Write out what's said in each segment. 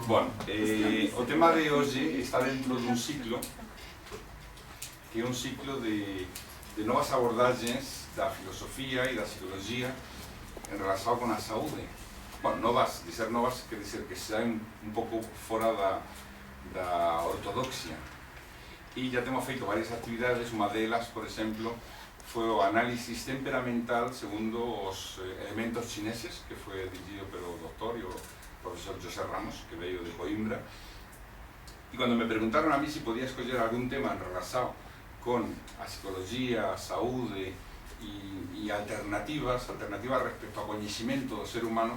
Bueno, o tema de hoxe está dentro dun ciclo que é un ciclo de novas abordaxes da filosofía e da psicología en relación con a saúde. Bueno, novas, de ser novas, quer dizer que saen un pouco fora da ortodoxia. E já temos feito varias actividades, unha delas, por exemplo, foi o análisis temperamental segundo os elementos chineses, que foi dirigido pelo doctor e o profesor José Ramos, que veio de Coimbra. E cando me preguntaron a mí se podía escoller algún tema en relación con a psicología, a saúde e alternativas respecto ao coñecimento do ser humano,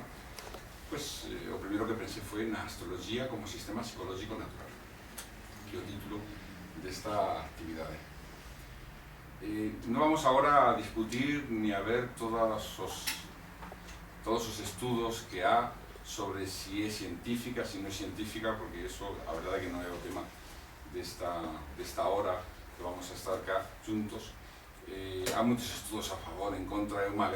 pues o primeiro que pensei foi na astrología como sistema psicológico natural, que é o título desta actividade. Non vamos agora a discutir ni a ver todos os estudos que há sobre si é científica, si non é científica, porque eso, a verdade, que non é o tema desta hora que vamos a estar cá juntos. Há muitos estudos a favor, en contra, há unha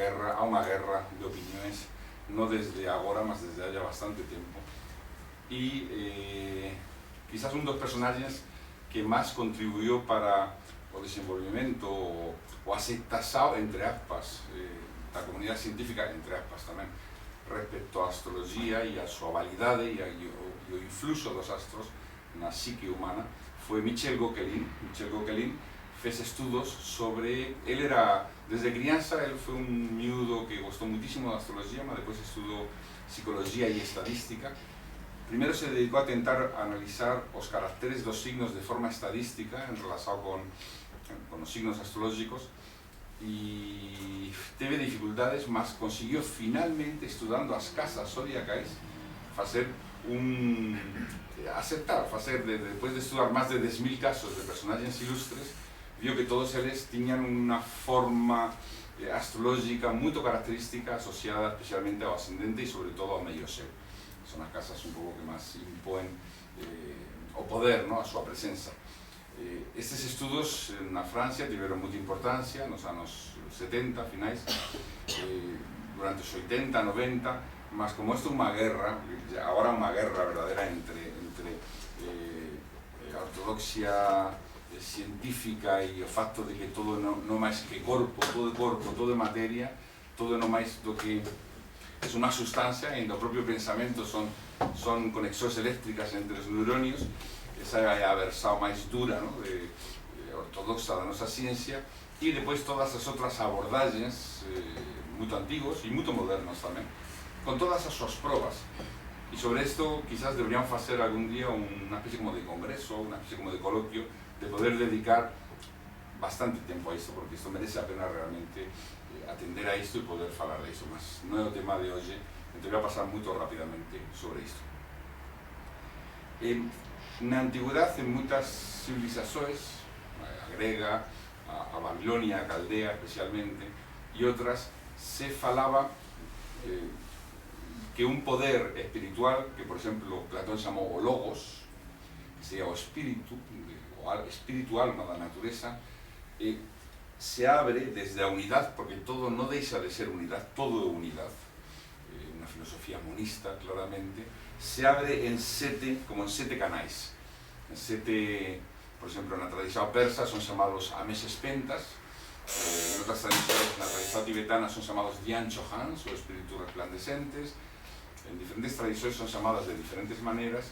guerra de opinións, non desde agora, mas desde há bastante tempo. E quizás un dos personaxes que máis contribuyó para o desenvolvimento o aceptación, entre aspas, da comunidade científica, entre aspas tamén, respecto á astrología e a súa validade e o influxo dos astros na psique humana foi Michel Gauquelin. Michel Gauquelin fez estudos sobre... Él era, desde crianza, él foi un miúdo que gostou muitísimo da astrología, mas depois estudou psicología e estadística. Primeiro se dedicou a tentar analizar os caracteres dos signos de forma estadística en relación con os signos astrológicos, e teve dificultades, mas conseguiu finalmente, estudando as casas zodiacais, depois de estudar máis de 10.000 casos de personaxes ilustres, viu que todos eles tiñan unha forma astrológica moito característica asociada especialmente ao ascendente e sobre todo ao medio seu. Son as casas un pouco que máis impoen o poder, a súa presenza. Estes estudos na Francia tiveron moita importancia nos anos 70, finais, durante os 80, 90, mas como isto é unha guerra, agora unha guerra verdadeira entre a ortodoxia científica e o facto de que todo non máis que corpo, todo é materia, todo non máis do que é unha sustancia, e no propio pensamento son conexións eléctricas entre os neuronios. Esa é a versão máis dura, ortodoxa da nosa ciencia, e depois todas as outras abordagens moito antigos e moito modernos tamén, con todas as súas probas. E sobre isto quizás deberían facer algún día unha especie como de congreso, unha especie como de coloquio, de poder dedicar bastante tempo a isto, porque isto merece a pena realmente atender a isto e poder falar de isto, mas non é o tema de hoxe, entón voy a pasar moito rapidamente sobre isto. Na antigüedade, en moitas civilizações, a grega, a Babilonia, a Caldea especialmente, e outras, se falaba que un poder espiritual, que por exemplo Platón chamou o logos, que sería o espírito, o espírito alma da natureza, se abre desde a unidade, porque todo non deixa de ser unidade, todo é unidade, unha filosofía monista claramente, se abre en como en sete canais. En sete, por exemplo, na tradición persa son chamados ameses pentas, en outras tradicións, na tradición tibetana son chamados Dhyan Chohans, ou espíritus resplandecentes, en diferentes tradicións son chamadas de diferentes maneiras,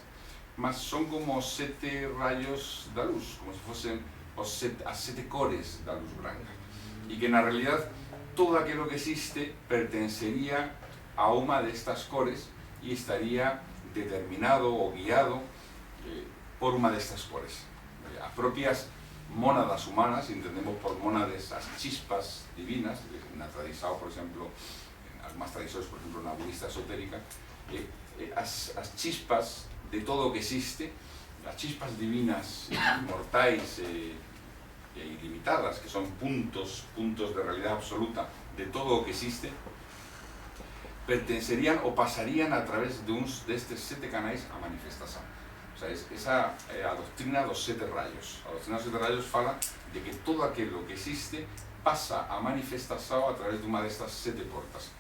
mas son como sete rayos da luz, como se fosen as sete cores da luz branca, e que na realidad todo aquilo que existe pertencería a unha destas cores e estaría determinado ou guiado por unha destas cores. As propias mónadas humanas, entendemos por mónades as chispas divinas, na tradición, por exemplo, en algumas tradicións, por exemplo, na budista esotérica, as chispas de todo o que existe, as chispas divinas, inmortais e ilimitadas, que son puntos de realidade absoluta de todo o que existe, pertencerían ou pasarían a través destes sete canais a manifestación. O sea, esa é a doctrina dos sete rayos. A doctrina dos sete rayos fala de que todo aquilo que existe pasa a manifestación a través dunha destas sete portas.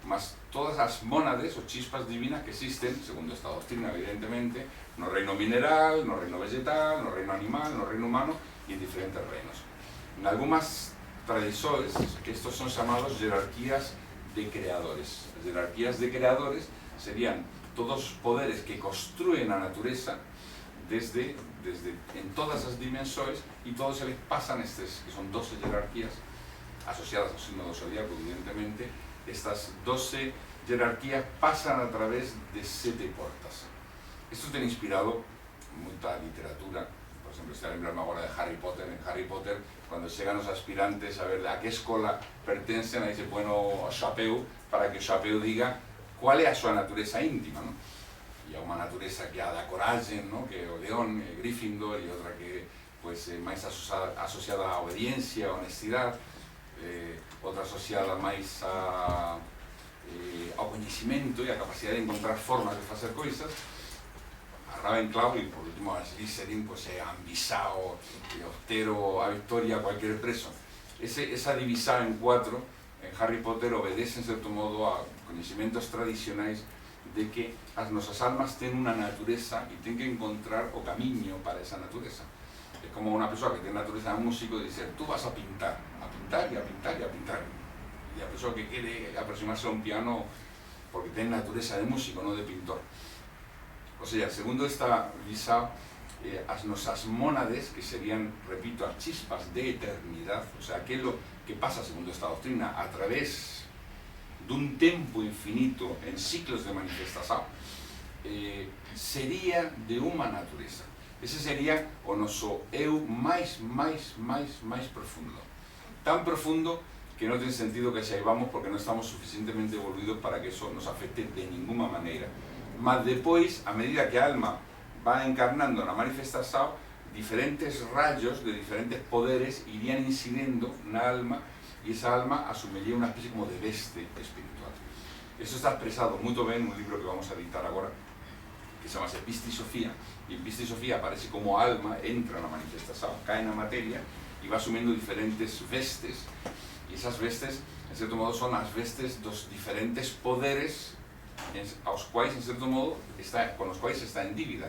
más todas las mónades o chispas divinas que existen, según esta doctrina, evidentemente, no reino mineral, no reino vegetal, no reino animal, no reino humano, y en diferentes reinos. En algunas tradiciones, estos son llamados jerarquías de creadores. Las jerarquías de creadores serían todos poderes que construyen la naturaleza desde en todas las dimensiones, y todos se les pasan estas, que son 12 jerarquías asociadas al signo zodiaco, evidentemente. Estas 12 jerarquías pasan a través de 7 puertas. Esto tiene inspirado mucha literatura. Por ejemplo, estoy lembrando ahora de Harry Potter. En Harry Potter, cuando llegan los aspirantes a ver a qué escuela pertenecen, ahí se pone a Chapeu para que Chapeu diga cuál es su naturaleza íntima, ¿no? Y hay una naturaleza que ha da coraje, ¿no? Que o león, Gryffindor, y otra que pues más asociada a obediencia, a honestidad, otra asociada más ao conhecimento e a capacidade de encontrar formas de facer coisas. A Ravenclaw e por último a Slytherin pues é ambisao e austero a victoria a cualquier preso. Esa divisada en 4 en Harry Potter obedece en certo modo a conhecimentos tradicionais de que as nosas almas ten unha natureza e ten que encontrar o camiño para esa natureza. É como unha persoa que ten natureza de músico e dice, tú vas a pintar e a pintar e a pintar. E a persoa que quere aproximarse a un piano porque ten natureza de músico, non de pintor. O sea, segundo esta visa, as nosas mónades, que serían, repito, as chispas de eternidad, o sea, aquello que pasa, segundo esta doctrina, a través dun tempo infinito en ciclos de manifestación, sería de unha natureza. Ese sería o noso eu máis profundo. Tan profundo que no tiene sentido que saibamos porque no estamos suficientemente evoluidos para que eso nos afecte de ninguna manera. Mas depois, a medida que a alma va encarnando na manifestación, diferentes rayos de diferentes poderes irían incidiendo na alma y esa alma asumiría una especie como de veste espiritual. Esto está expresado muy bien en un libro que vamos a editar ahora, que se llama Pista y Sofía, y en Pista y Sofía aparece como alma entra en la manifestación, cae en la materia y va asumiendo diferentes vestes, y esas vestes, en cierto modo, son las vestes dos diferentes poderes aos cuais, en certo modo, con los cuais está en dívida,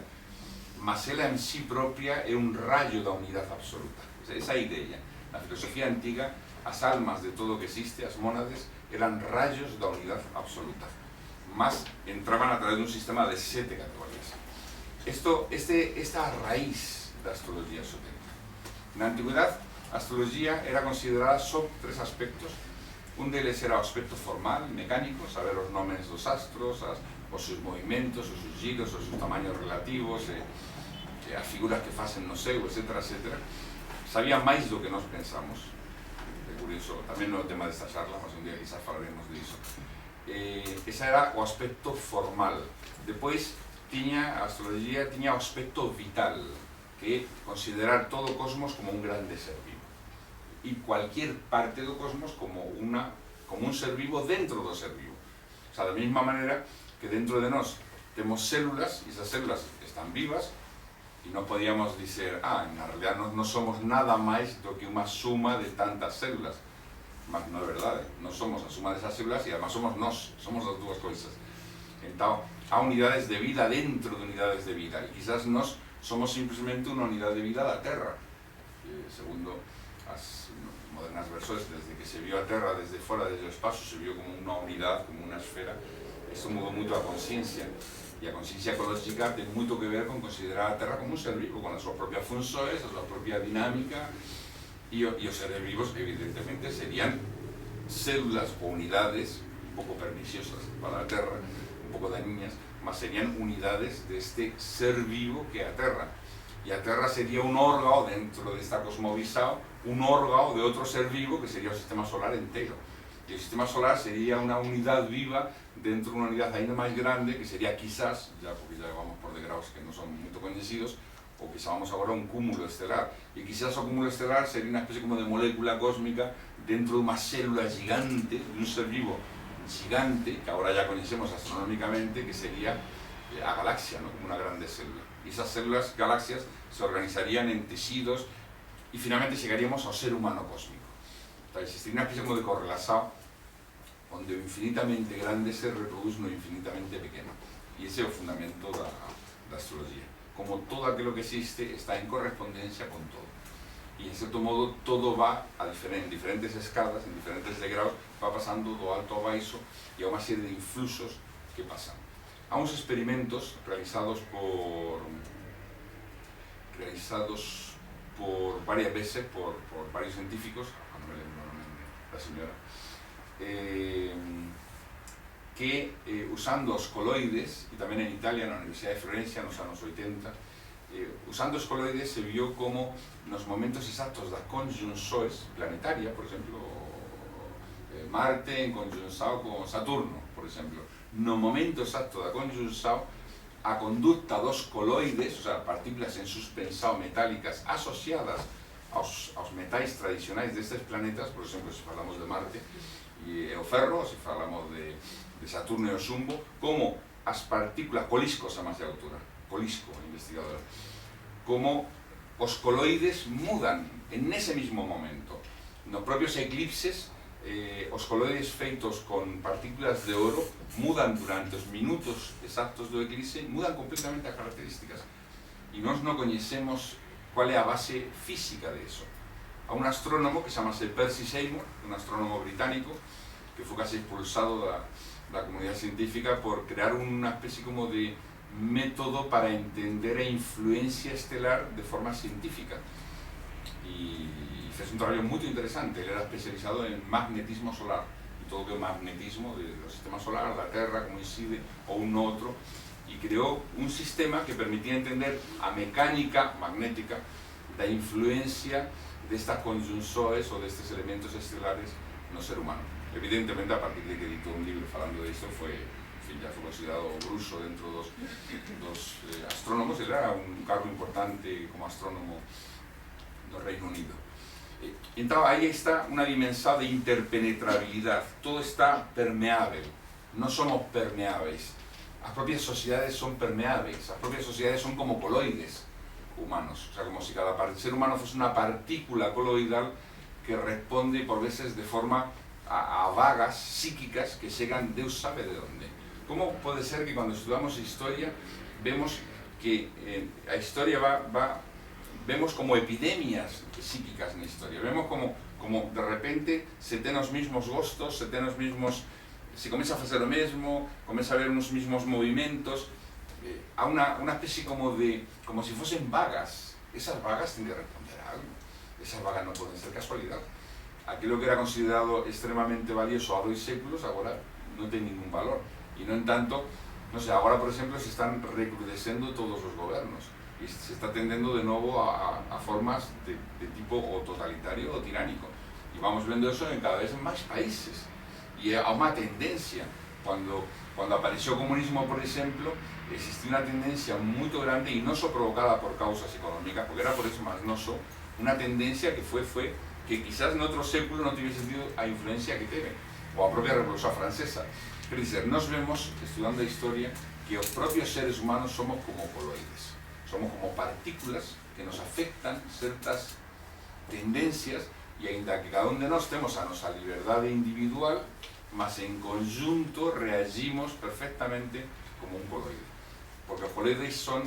mas ela en sí propia é un rayo da unidade absoluta. Esa idea. Na filosofía antiga, as almas de todo o que existe, as mónades, eran rayos da unidade absoluta, mas entraban a través de un sistema de 7 categorías. Esta raíz da astrología esotérica. Na antigüedade, a astrología era considerada só 3 aspectos. Un deles era o aspecto formal, mecánico, saber os nomes dos astros, os seus movimentos, os seus giros, os seus tamaños relativos, as figuras que facen no céu, etc. Sabía máis do que nos pensamos. É curioso, tamén no tema desta charla, mas un día quizás falaremos disso. Ese era o aspecto formal. Depois, a astrología tiña o aspecto vital, que é considerar todo o cosmos como un grande ser vivo. Y cualquier parte do cosmos como un ser vivo dentro do ser vivo. O sea, da mesma maneira que dentro de nós temos células, e esas células están vivas, e non podíamos dizer, en realidad non somos nada máis do que unha suma de tantas células. Mas non é verdade, non somos a suma desas células e además somos nós, somos as dúas coisas. Entón, há unidades de vida dentro de unidades de vida, e quizás nós somos simplemente unha unidade de vida da Terra. Segundo as modernas versiones, desde que se vio a Terra desde fora, desde o espacio, se vio como unha unidade, como unha esfera. Isto mudou moito a conciencia, e a conciencia ecológica ten moito que ver con considerar a Terra como un ser vivo, con as súas propias funções, a súa propia dinámica, e os seres vivos, evidentemente, serían células ou unidades un pouco perniciosas para a Terra, un pouco dañinas, mas serían unidades deste ser vivo que é a Terra. E a Terra sería un órgano dentro desta cosmovisão, un órgano de outro ser vivo que sería o sistema solar inteiro. E o sistema solar sería unha unidade viva dentro de unha unidade ainda máis grande, que sería quizás, porque ya vamos por degraus que non son moito coñecidos, o que chamamos agora un cúmulo estelar. E quizás o cúmulo estelar sería unha especie como de molécula cósmica dentro de unha célula gigante, de un ser vivo gigante, que agora ya coñecemos astronómicamente, que sería a galaxia, ¿no? Como unha grande célula. Y esas células, galaxias, se organizarían en tejidos y finalmente llegaríamos ao ser humano cósmico. Existiría una especie como de correlación onde o infinitamente grande se reproduce no infinitamente pequeno. E ese é o fundamento da astrología. Como todo aquilo que existe está en correspondencia con todo. Y en cierto modo todo va en diferentes escalas, en diferentes degraus, va pasando do alto ao baixo e a unha serie de influxos que pasan. Há uns experimentos realizados por varias veces por varios científicos, no me lembro o nome da señora, que usando os coloides, e tamén en Italia, na Universidade de Florencia, nos anos 80, usando os coloides se vio como nos momentos exactos das conjunções planetarias, por exemplo, Marte en conjunção con Saturno, por exemplo, no momento exacto da conjunção, a conducta dos coloides, o sea, partículas en suspensão metálicas asociadas aos metais tradicionais destes planetas, por exemplo, se falamos de Marte e o ferro, se falamos de Saturno e o chumbo, como as partículas, Colisco a máis de altura, Colisco, investigador, como os coloides mudan en ese mismo momento. Nos propios eclipses, os coloides feitos con partículas de oro mudan durante os minutos exactos do eclipse, mudan completamente as características. E nós non coñecemos cual é a base física de eso. A un astrónomo que chamase Percy Seymour, un astrónomo británico, que foi casi expulsado da comunidade científica por crear unha especie como de método para entender a influencia estelar de forma científica. Y fez un traballo moi interesante. Ele era especializado en magnetismo solar e todo o que é o magnetismo do sistema solar, da Terra, como incide ou un outro, e creou un sistema que permitía entender a mecánica magnética da influencia destas conjunções ou destes elementos estelares no ser humano. Evidentemente, a partir de que editou un libro falando disto, ya foi considerado bruxo dentro dos astrónomos. Ele era un cargo importante como astrónomo do Reino Unido. Então, aí está unha dimensão de interpenetrabilidade. Todo está permeável. Non somos permeáveis. As propias sociedades son permeáveis. As propias sociedades son como coloides humanos. O sea, como si cada ser humano fuese unha partícula coloidal que responde por veces de forma a vagas psíquicas que llegan Deus sabe de onde. Como pode ser que cuando estudamos historia vemos que a historia vemos como epidemias psíquicas na historia, vemos como de repente se ten os mismos gostos, se comienza a facer o mesmo, comienza a haber unos mismos movimentos, a una especie como si fuesen vagas. Esas vagas tienen que responder a algo, esas vagas no pueden ser casualidad. Aquilo que era considerado extremadamente valioso a 2 séculos agora non ten ningún valor. E non tanto, no sé, agora por exemplo se están recrudecendo todos os gobernos e se está tendendo de novo a formas de tipo o totalitario o tiránico, e vamos vendo eso en cada vez máis países, e a unha tendencia. Cuando apareció o comunismo, por exemplo, existía unha tendencia moito grande e non só provocada por causas económicas, porque era por eso, mas non só unha tendencia que foi que quizás en outro século non tivese sentido a influencia que teve, ou a propia Revolución Francesa. Quer dizer, nos vemos, estudando a historia, que os propios seres humanos somos como coloides, somos como partículas que nos afectan certas tendencias, e aínda que cada un de nós temos a nosa liberdade individual, mas en conjunto reagimos perfectamente como un coloide, porque os coloides son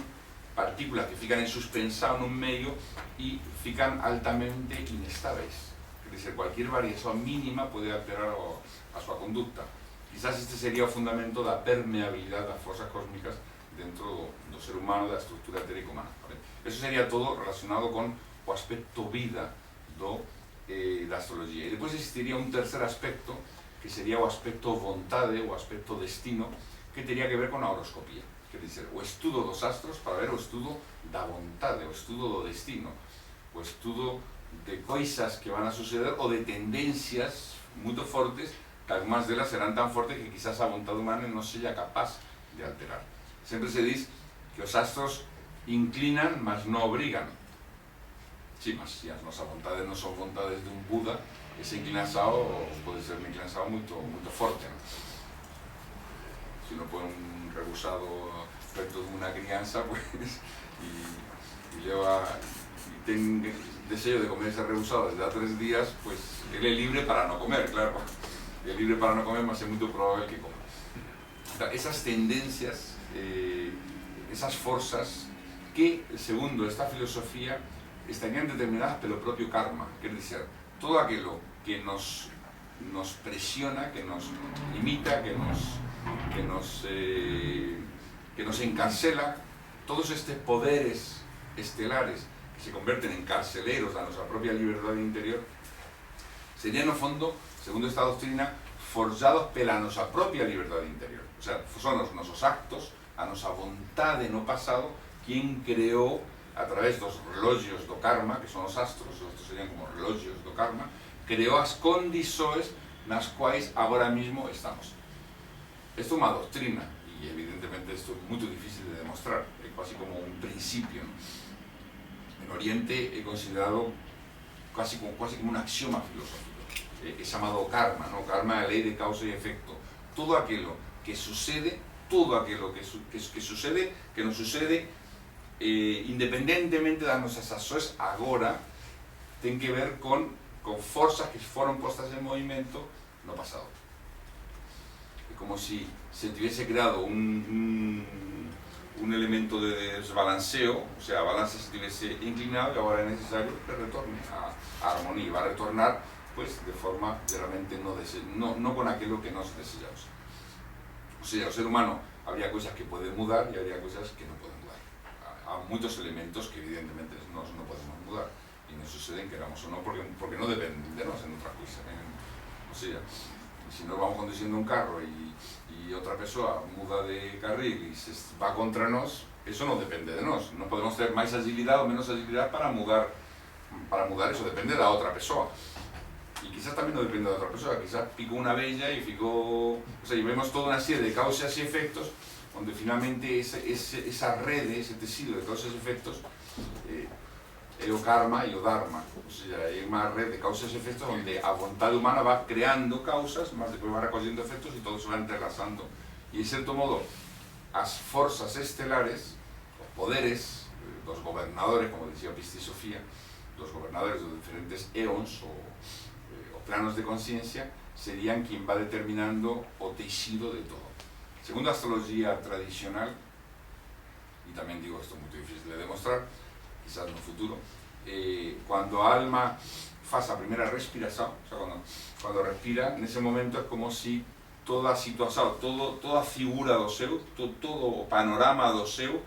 partículas que fican en suspensão nun medio e fican altamente inestáveis. Quer dizer, cualquier variación mínima pode alterar a súa conducta. Quizás este sería o fundamento da permeabilidade das forzas cósmicas dentro do ser humano, da estructura etérica humana. Eso sería todo relacionado con o aspecto vida da astrología. E depois existiría un tercer aspecto, que sería o aspecto vontade, o aspecto destino, que teria que ver con a horoscopía. Quer dizer, o estudo dos astros para ver o estudo da vontade, o estudo do destino, o estudo de coisas que van a suceder ou de tendencias moito fortes, que algunhas delas serán tan fortes que quizás a vontade humana non seja capaz de alterar. Sempre se diz que os astros inclinan, mas non obrigan. Sí, mas se as nosas vontades non son vontades de un Buda, ese inclinação pode ser un inclinação moito forte, non? Si no pone un rebusado respecto de una crianza, pues, y ten deseo de comer ese rebusado desde hace 3 días, pues él es libre para no comer, claro. é libre para non comer, mas é moito probable que comas. Esas tendencias, esas forzas que, segundo esta filosofía, estarían determinadas pelo propio karma, quer dizer, todo aquilo que nos presiona, que nos limita, que nos encarcela, todos estes poderes estelares que se converten en carceleros da nosa propia liberdade interior, serían no fondo, segundo esta doctrina, forjados pela nosa propia liberdade interior. O sea, son os nosos actos, a nosa vontade no pasado, quien creou, a través dos relogios do karma, que son os astros, estos serían como relogios do karma, creou as condições nas quais agora mismo estamos. Isto é unha doctrina, e evidentemente isto é muito difícil de demostrar, é casi como un principio, ¿no? En Oriente é considerado casi como un axioma filosófico, é chamado karma, ¿no? Karma é a lei de causa e efecto. Todo aquilo que sucede, que nos sucede, independentemente das nosas ações agora, ten que ver con forzas que foron postas en movimento no pasado. É como si se tuviese creado un elemento de desbalanceo, o sea, a balanza se tuviese inclinado y ahora es necesario que retorne a armonía, va a retornar pues de forma realmente no con aquello que nos deseamos. O sea, el ser humano habría cosas que pueden mudar y habría cosas que no pueden mudar. Hay muchos elementos que evidentemente no podemos mudar y nos suceden, queramos o no, porque no dependen de nosotros en otras cosas. O sea, si nos vamos conduciendo un carro y otra persona muda de carril y se va contra nos, eso no depende de nosotros. No podemos tener más agilidad o menos agilidad para mudar eso, depende de la otra persona. Y quizás también no depende de otra persona, quizás picó una abella y ficó... O sea, y vemos toda una serie de causas y efectos, donde finalmente esa red, ese tejido de causas y efectos, é o karma e o dharma. O sea, é unha red de causas e efectos onde a vontade humana va creando causas, mas depois va recollendo efectos e todo se va entrelazando. E, en certo modo, as forzas estelares, os poderes dos gobernadores, como dicía Piste e Sofía, dos gobernadores dos diferentes éons ou planos de conciencia, serían quien va determinando o tejido de todo. Segundo a astrología tradicional, y también digo esto muy difícil de demostrar, quizás no futuro, cuando a alma faz a primeira respiración, o sea, cuando respira, en ese momento es como si toda situación, toda figura do seu, todo o panorama do seu,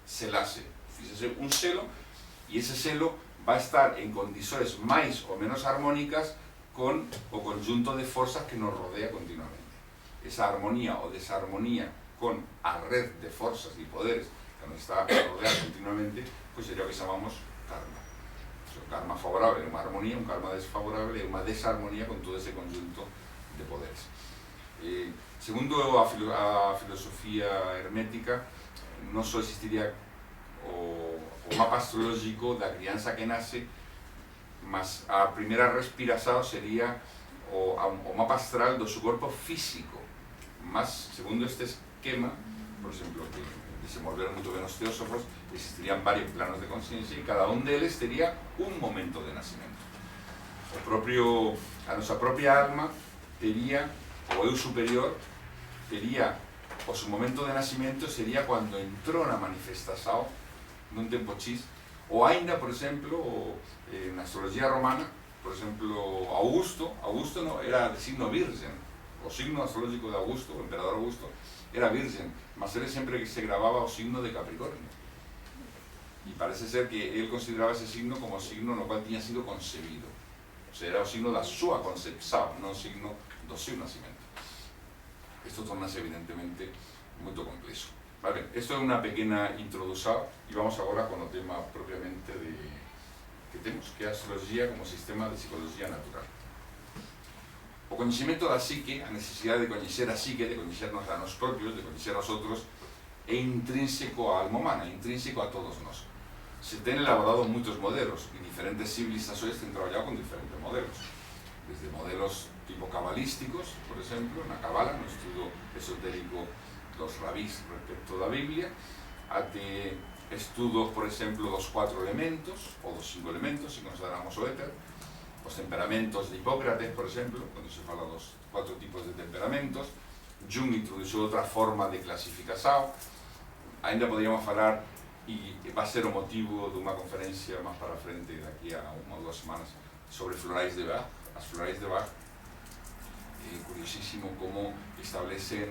selase, fíxese un selo, y ese selo va a estar en condiciones máis ou menos armónicas con o conjunto de forzas que nos rodea continuamente. Esa armonía o desarmonía con a red de forzas y poderes que nos está rodeando continuamente, pues sería o que chamamos karma. O karma favorable é unha armonía, un karma desfavorable é unha desarmonía con todo ese conjunto de poderes. Segundo a filosofía hermética, non só existiría o mapa astrológico da crianza que nace, mas a primeira respiración sería o mapa astral do seu corpo físico. Mas, segundo este esquema, por exemplo, que desenvolveron moito ben os teósofos, existirían varios planos de conciencia e cada un deles tería un momento de nacimento. A nosa propia alma tería, o eu superior, tería o seu momento de nacimento sería cando entrou na manifestación nun tempo X, ou ainda, por exemplo, na astrología romana, por exemplo, Augusto no, era de signo virgen, o signo astrológico de Augusto, o emperador Augusto, era virgen, mas ele sempre se grababa o signo de Capricornio. E parece ser que él consideraba ese signo como o signo no cual tiña sido concebido. O sea, era o signo da súa concepción, non o signo do seu nacimento. Isto tornase evidentemente moito complexo. Vale, esto é unha pequena introdución e vamos agora con o tema propiamente que temos, que é a astrología como sistema de psicología natural. O coñecemento da psique, a necesidade de coñecer a psique, de coñecernos a nos propios, de coñecer aos outros, é intrínseco á alma humana, é intrínseco a todos nós. Se ten elaborado moitos modelos e diferentes civilizacións ten traballado con diferentes modelos, desde modelos tipo cabalísticos, por exemplo, na cabala, no estudo esotérico dos rabís respecto da Biblia, até estudos, por exemplo, dos 4 elementos, ou dos 5 elementos, se consideramos o éter, os temperamentos de Hipócrates, por exemplo, cando se fala dos 4 tipos de temperamentos. Jung introduciu outra forma de clasificación. Ainda podríamos falar, e va a ser o motivo dunha conferencia máis para frente daqui a 1 ou 2 semanas, sobre florais de Bach. As florais de Bach, curiosísimo como establecen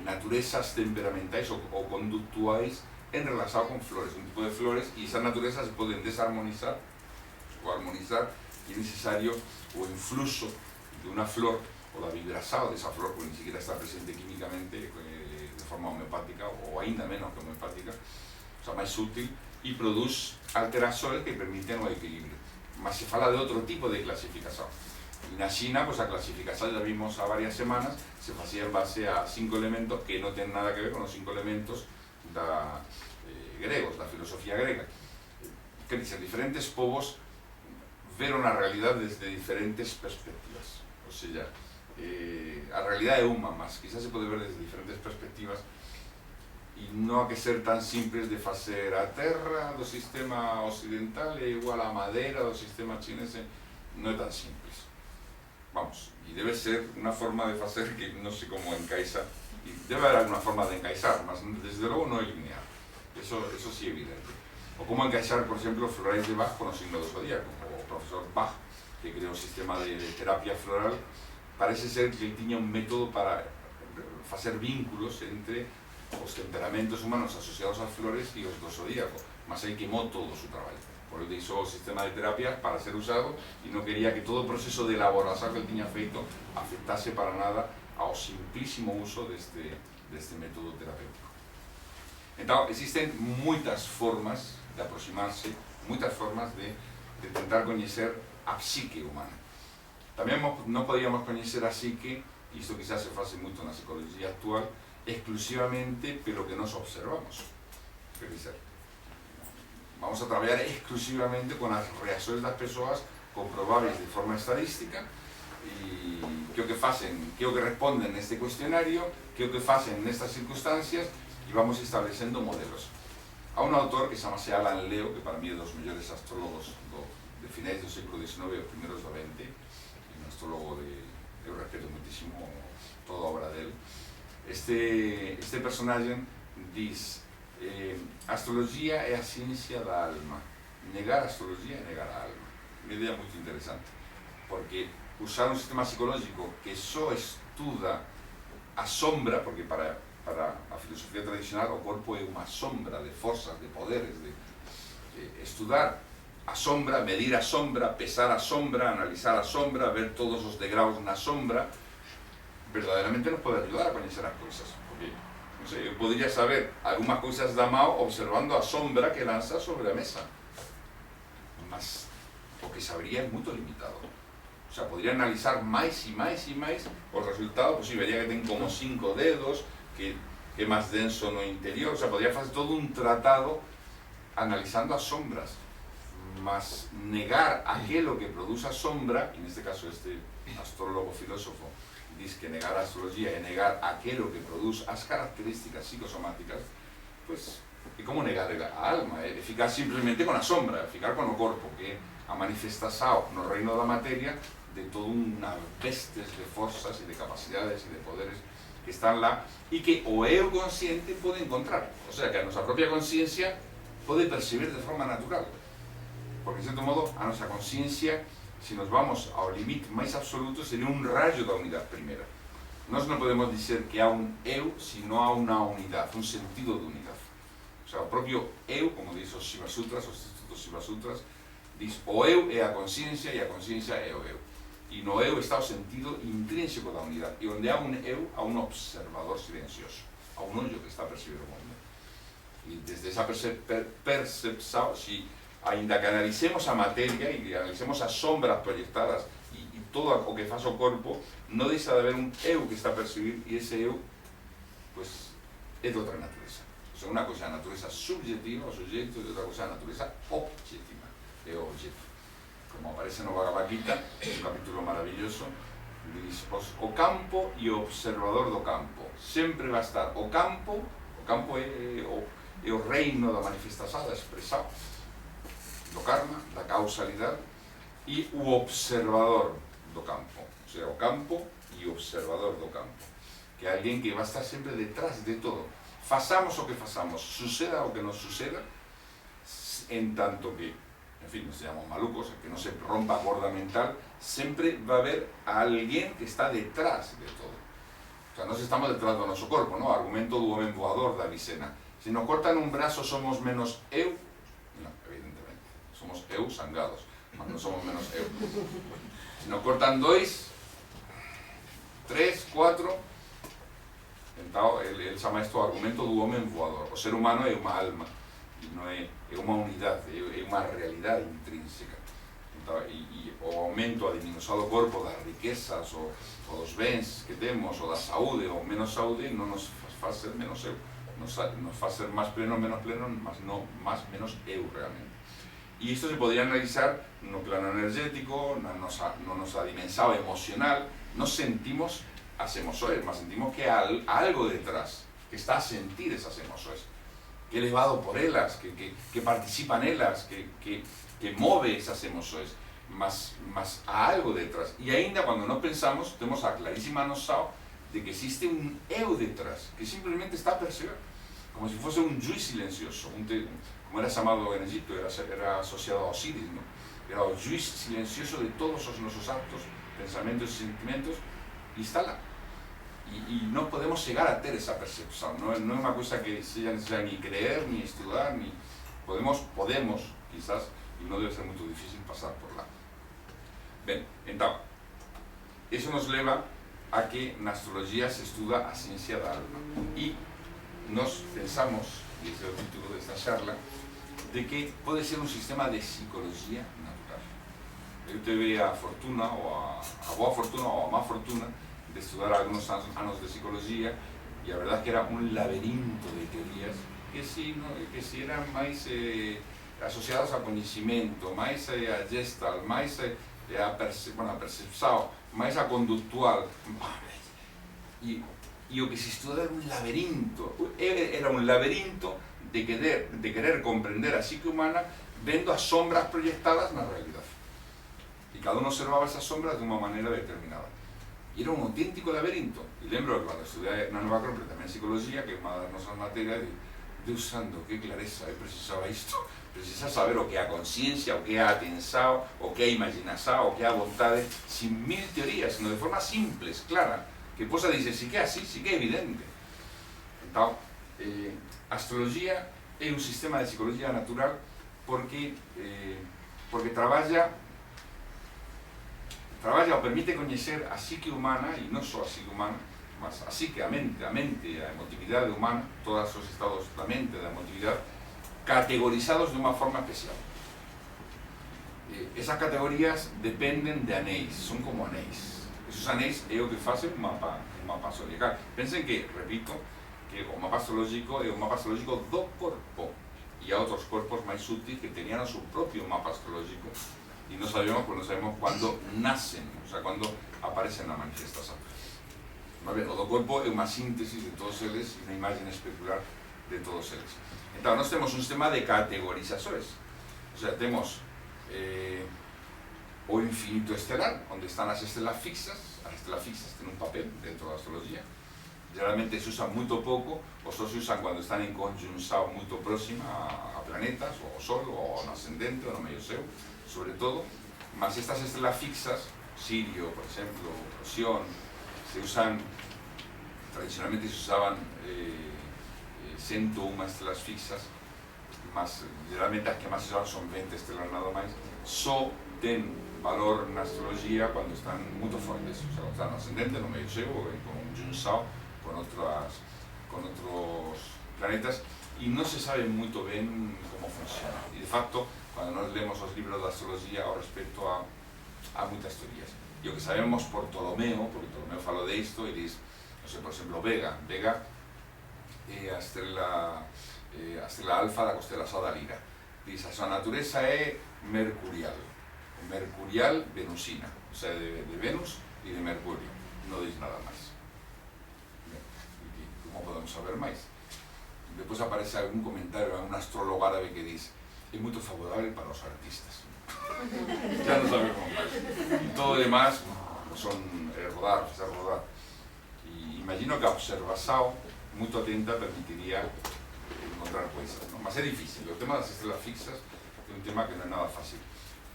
naturezas temperamentais ou conductuais en relación con flores, un tipo de flores, e esas naturezas se poden desarmonizar ou armonizar, e é necesario o influxo de unha flor ou da vibración desa flor, porque ni siquiera está presente químicamente de forma homeopática, ou ainda menos que homeopática, o sea, máis útil, e produz alterações que permiten o equilibrio. Mas se fala de outro tipo de clasificación. E na China, pues, a clasificación, ya vimos a varias semanas, se facía en base a 5 elementos que non ten nada que ver con os 5 elementos gregos, da filosofía grega. Que dice, diferentes povos veron a realidad desde diferentes perspectivas. O sea, a realidad é unha, mas quizás se pode ver desde diferentes perspectivas, e non hai que ser tan simples de facer a terra do sistema occidental é igual a madeira do sistema chinese. Non é tan simples. Vamos, e debe ser unha forma de facer que non sei como encaixa, e debe haber alguna forma de encaixar, mas desde logo non é lineal. Eso sí é evidente. O como encaixar, por exemplo, florais de Bach con o signo do zodíaco. O profesor Bach, que creou un sistema de terapia floral, parece ser que tiña un método para facer vínculos entre os temperamentos humanos asociados ás flores e os do zodíaco, mas aí quemou todo o seu traballo. Por ele deixou o sistema de terapias para ser usado e non quería que todo o proceso de elaboración que ele tiña feito afectase para nada ao simplísimo uso deste método terapéutico. Entón, existen moitas formas de aproximarse, moitas formas de tentar coñecer a psique humana. Tamén non podíamos coñecer a psique, e isto quizás se fase moito na psicología actual, exclusivamente pelo que nos observamos. Quer dizer, vamos a traballar exclusivamente con as reaccións das persoas comprobables de forma estadística, e que o que facen, que o que responden neste cuestionario, que o que facen nestas circunstancias, e vamos establecendo modelos. Há un autor que chamase Alan Leo, que para mí é dos mellores astrólogos de finais do século XIX e os primeiros do XX, un astrólogo eu respeto muitísimo toda a obra dele. Este personaje diz: a astrología é a ciencia da alma. Negar a astrología é negar a alma. Unha idea moito interesante, porque usar un sistema psicológico que só estuda a sombra, porque para a filosofía tradicional o corpo é unha sombra de forzas, de poderes, de estudar a sombra, medir a sombra, pesar a sombra, analizar a sombra, ver todos os degraus na sombra, verdadeiramente nos pode ayudar a coñecer as cousas, porque, non sei, eu podría saber algunhas cousas da Mao observando a sombra que lanza sobre a mesa, mas o que sabría é moito limitado. O sea, podría analizar máis e máis e máis os resultados, pues, vería que ten como 5 dedos, que é máis denso no interior, o sea, podría facer todo un tratado analizando as sombras, mas negar aquilo que produce a sombra, e neste caso este astrólogo filósofo diz que negar a astrología é negar aquilo que produce as características psicosomáticas, pues é como negar a alma, é ficar simplemente con a sombra, ficar con o corpo, que é a manifestación no reino da materia de toda unha vestes de forzas e de capacidades e de poderes que están lá e que o eu consciente pode encontrar, o sea, que a nosa propia consciencia pode percibir de forma natural, porque, de certo modo, a nosa consciencia, se nos vamos ao limite máis absoluto, sería un rayo da unidade primeira. Nós non podemos dizer que há un eu se non há unha unidade, un sentido de unidade. O sea, o propio eu, como diz os Shiva Sutras, os institutos Shiva Sutras, diz o eu é a consciencia e a consciencia é o eu. E no eu está o sentido intrínseco da unidade. E onde há un eu, há un observador silencioso, há un ollo que está a percibir o mundo. E desde esa percepção, se ainda que analicemos a materia e que analicemos as sombras proyectadas e todo o que faz o corpo, non deixa de haber un eu que está a percibir, e ese eu, pues, é de outra natureza. O sea, unha cosa é a natureza subjetiva, o sujeito, e outra cosa é a natureza objetiva, é o objeto. Como aparece no Bhagavad Gita, un capítulo maravilloso, diz, o campo e o observador do campo. Sempre vai estar o campo é o reino da manifestación, da expresión, do karma, da causalidade, e o observador do campo, o sea, o campo e o observador do campo, que é alguén que vai estar sempre detrás de todo, façamos o que façamos, suceda o que nos suceda, en tanto que, en fin, nos llamamos malucos, que non se rompa a corda mental, sempre vai haber alguén que está detrás de todo. O sea, nós estamos detrás do noso corpo, ¿no? Argumento do homem voador da Avicena. Se nos cortan un brazo somos menos eu? Non, evidentemente. Somos eu sangados, mas non somos menos eu. Se nos cortan 2, 3, 4, então ele chama isto o argumento do homem voador. O ser humano é uma alma, non é uma unidade, é uma realidade intrínseca. Então, e o aumento, a diminución do corpo, das riquezas, ou dos bens que temos, ou da saúde, ou menos saúde, non nos faz ser menos eu. Nos faz ser máis pleno, menos pleno, mas non máis menos eu realmente. E isto se podría analizar no plano energético, na nosa dimensão emocional. Nos sentimos as emoções, mas sentimos que há algo detrás, que está a sentir esas emoções, que é levado por elas, que participa nelas, que move esas emoções, mas há algo detrás. E ainda quando non pensamos, temos a clarísima noção de que existe un eu detrás, que simplemente está a perceber, como se fosse un juiz silencioso, como era chamado en Egipto, era asociado a Osiris, ¿no? Era o juiz silencioso de todos os nosos actos, pensamentos e sentimentos, e está lá. E non podemos chegar a ter esa percepción, non é unha cousa que seja necesaria ni creer, ni estudar, ni podemos, quizás, e non debe ser moito difícil pasar por lá. Ben, entón, iso nos leva a que na astrología se estuda a ciencia da alma. E nos pensamos, e ese é o título desta charla, de que pode ser un sistema de psicología natural. Eu teve a fortuna, ou a boa fortuna, ou a má fortuna, de estudar algunos anos de psicología, e a verdade que era un laberinto de teorías que si eran máis asociadas ao coñecimento, máis a gestal, máis a percepção, máis a conductual. E o que se estuda era un laberinto de querer comprender a psique humana vendo as sombras proyectadas na realidade. E cada uno observaba esas sombras de unha maneira determinada. E era un auténtico laberinto. E lembro que cando estudei na Nova Cron, pero tamén psicología, que é unha das nosas materias, Deus santo, que clareza, eu precisaba isto. Precisa saber o que é a conciencia, o que é a atenção, o que é a imaginação, o que é a vontade, sin mil teorías, sino de forma simples, clara, que posa dizer, si que é así, si que é evidente. Então, a astrología é un sistema de psicología natural porque traballa ou permite coñecer a psique humana, e non só a psique humana, mas a psique, a mente, a emotividade humana, todos os estados da mente, da emotividade, categorizados de unha forma especial. Esas categorías dependen de anéis, son como anéis. Esos anéis é o que faz un mapa zodiacal. Pensen que, repito, que o mapa astrológico é o mapa astrológico do corpo, e há outros corpos máis útiles que tenían o seu propio mapa astrológico, e non sabemos cando nacen, o sea, cando aparecen na manifestación. O do corpo é unha síntesis de todos eles e unha imagen especular de todos eles. Entón, nós temos un sistema de categorizações, o sea, temos o infinito estelar, onde están as estelas fixas ten un papel dentro da astrología. Generalmente se usan moito pouco, ou só se usan cando están en conjunção moito próxima a planetas, ou ao Sol, ou no ascendente, ou no medio seu, sobre todo, mas estas estelas fixas, Sirio, por exemplo, Procyon, se usan, tradicionalmente se usaban 101 estelas fixas, mas generalmente as que máis se usaban son 20 estelas nada máis, só ten valor na astrología cando están moito fortes, o sea, cando están no ascendente, no medio seu, ou en conjunção con outros planetas, e non se sabe moito ben como funciona. E de facto, cando nós lemos os libros da astrología ao respecto a moitas teorías. E o que sabemos por Ptolomeo, porque Ptolomeo falou de isto, e diz, non sei, por exemplo, Vega é a estrela alfa da constelación da Lira. Diz, a súa natureza é mercurial venusina, o sea, de Venus e de Mercurio, non diz nada máis. Como podemos saber máis? Depois aparece algún comentario a un astrólogo árabe que diz, é moito favorable para os artistas. Ya no sabemos más. Y todo lo demás son rodar, hacer rodar. Y imagino que a observación muy atenta permitiría encontrar cosas, ¿no? Mas es difícil. El tema de las estrellas fixas es un tema que no es nada fácil.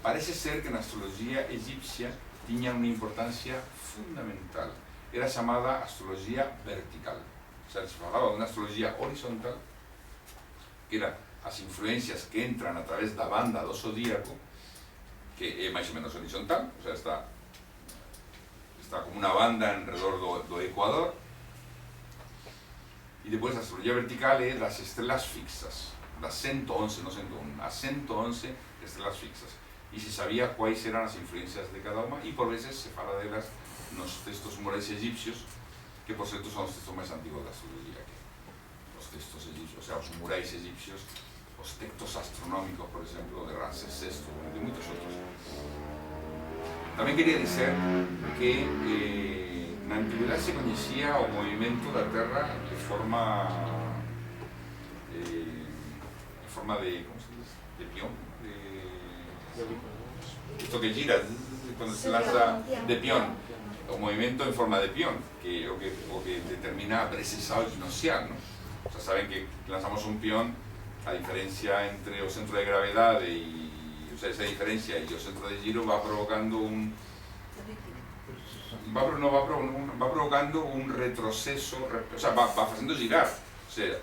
Parece ser que en la astrología egipcia tenía una importancia fundamental. Era llamada astrología vertical. O sea, se hablaba de una astrología horizontal, que eran las influencias que entran a través de la banda do zodíaco, que es más o menos horizontal, o sea, está como una banda alrededor do ecuador, y después la astrología vertical es las estrellas fixas, las 111, no 101, las 111 estrellas fixas. Y se sabía cuáles eran las influencias de cada una, y por veces se habla de ellas en los textos murais egipcios, que por cierto son los textos más antiguos de la astrología, que los textos egipcios, o sea, los murais egipcios, los textos astronómicos, por ejemplo, de Ramsés VI, y de muchos otros. También quería decir que en la antigüedad se conocía el movimiento de la Tierra de forma de, ¿cómo se dice? De peón. Esto que gira, cuando se lanza de peón, o movimiento en forma de peón, o que determina precisado equinoccial, ¿no? O sea, saben que lanzamos un peón, a diferencia entre el centro de gravedad y, o sea, esa diferencia y el centro de giro va provocando va provocando un retroceso, o sea, va haciendo girar. O sea,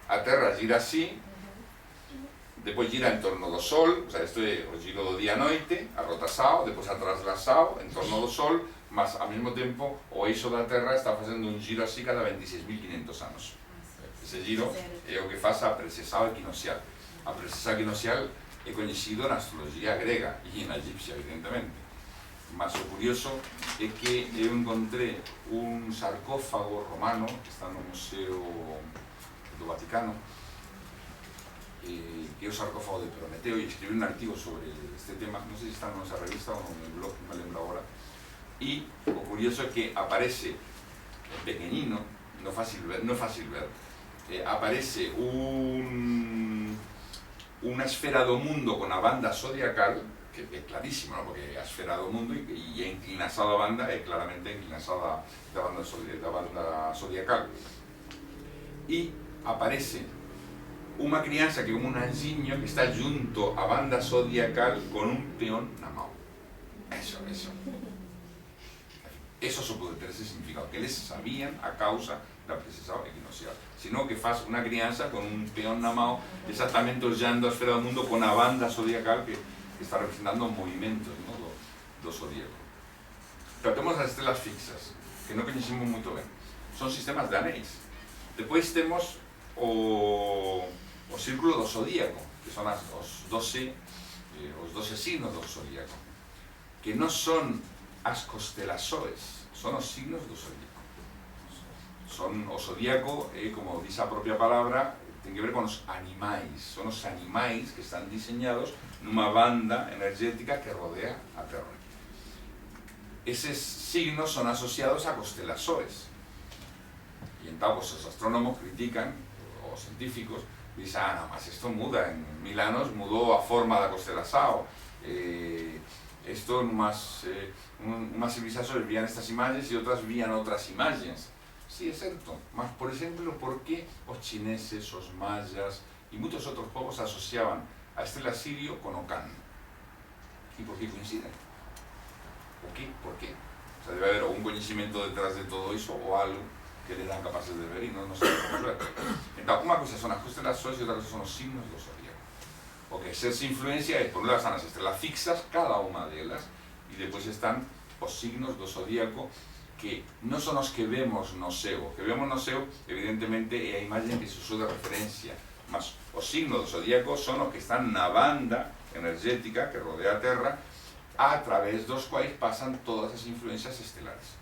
a Terra gira así, después gira en torno do Sol, o sea, esto é o giro do día-noite, arrotasado, despois atraslasado, en torno do Sol, mas ao mesmo tempo o eixo da Terra está facendo un giro así cada 26.500 anos. Ese giro é o que faz a precesao equinoccial. A precesao equinoccial é coñecido na astrología grega e na egipcia, evidentemente. Mas o curioso é que eu encontré un sarcófago romano que está no Museo do Vaticano, que é o sarcófago de Prometeo, e escribí un artigo sobre este tema, non sei se está en nosa revista ou en el blog, non me lembro agora, e o curioso é que aparece pequeñino, non é fácil ver, aparece unha esfera do mundo con a banda zodiacal, que é clarísimo, ¿no? Porque a esfera do mundo e a inclinação da banda é claramente a inclinação da banda zodiacal. E aparece unha crianza que é un anxiño que está junto á banda zodiacal con un peón na mão. Eso só pode ter ese significado, que eles sabían a causa da precesao equinoccial, sino que faz unha crianza con un peón na mão exactamente ollando a esfera do mundo con a banda zodiacal que está representando movimentos, ¿no? do zodíaco. Pero temos as estrelas fixas, que non coñecemos moito ben. Son sistemas de anéis. Depois temos o círculo do zodíaco, que son os 12 signos do zodíaco, que non son as constelações, son os signos do zodíaco. O zodíaco, como dice a propia palabra, ten que ver con os animais. Son os animais que están diseñados nunha banda energética que rodea a Terra. Eses signos son asociados a constelações. E entón, os astrónomos critican, os científicos, dicen, no, mas isto muda, en 1000 anos mudou a forma da constelação. Isto umas civilizações vían estas imagens e outras vían outras imagens. Sí, é certo, mas, por exemplo, por que os chineses, os mayas e muitos outros povos asociaban a estrela Sirio con Ocán? E por que coinciden? O qué? Por qué? O sea, debe haber un coñecimento detrás de todo iso ou algo que eran capaces de ver e non sabemos ver. Entón, unha cosa son as constelações e outra cosa son os signos do zodíaco. O que exerce influencia é, por un lado, están as estrelas fixas, cada unha delas, e depois están os signos do zodíaco que non son os que vemos no ceo. O que vemos no ceo, evidentemente, é a imagen que se usou de referencia, mas os signos do zodíaco son os que están na banda energética que rodea a Terra, a través dos quais pasan todas as influencias estelares.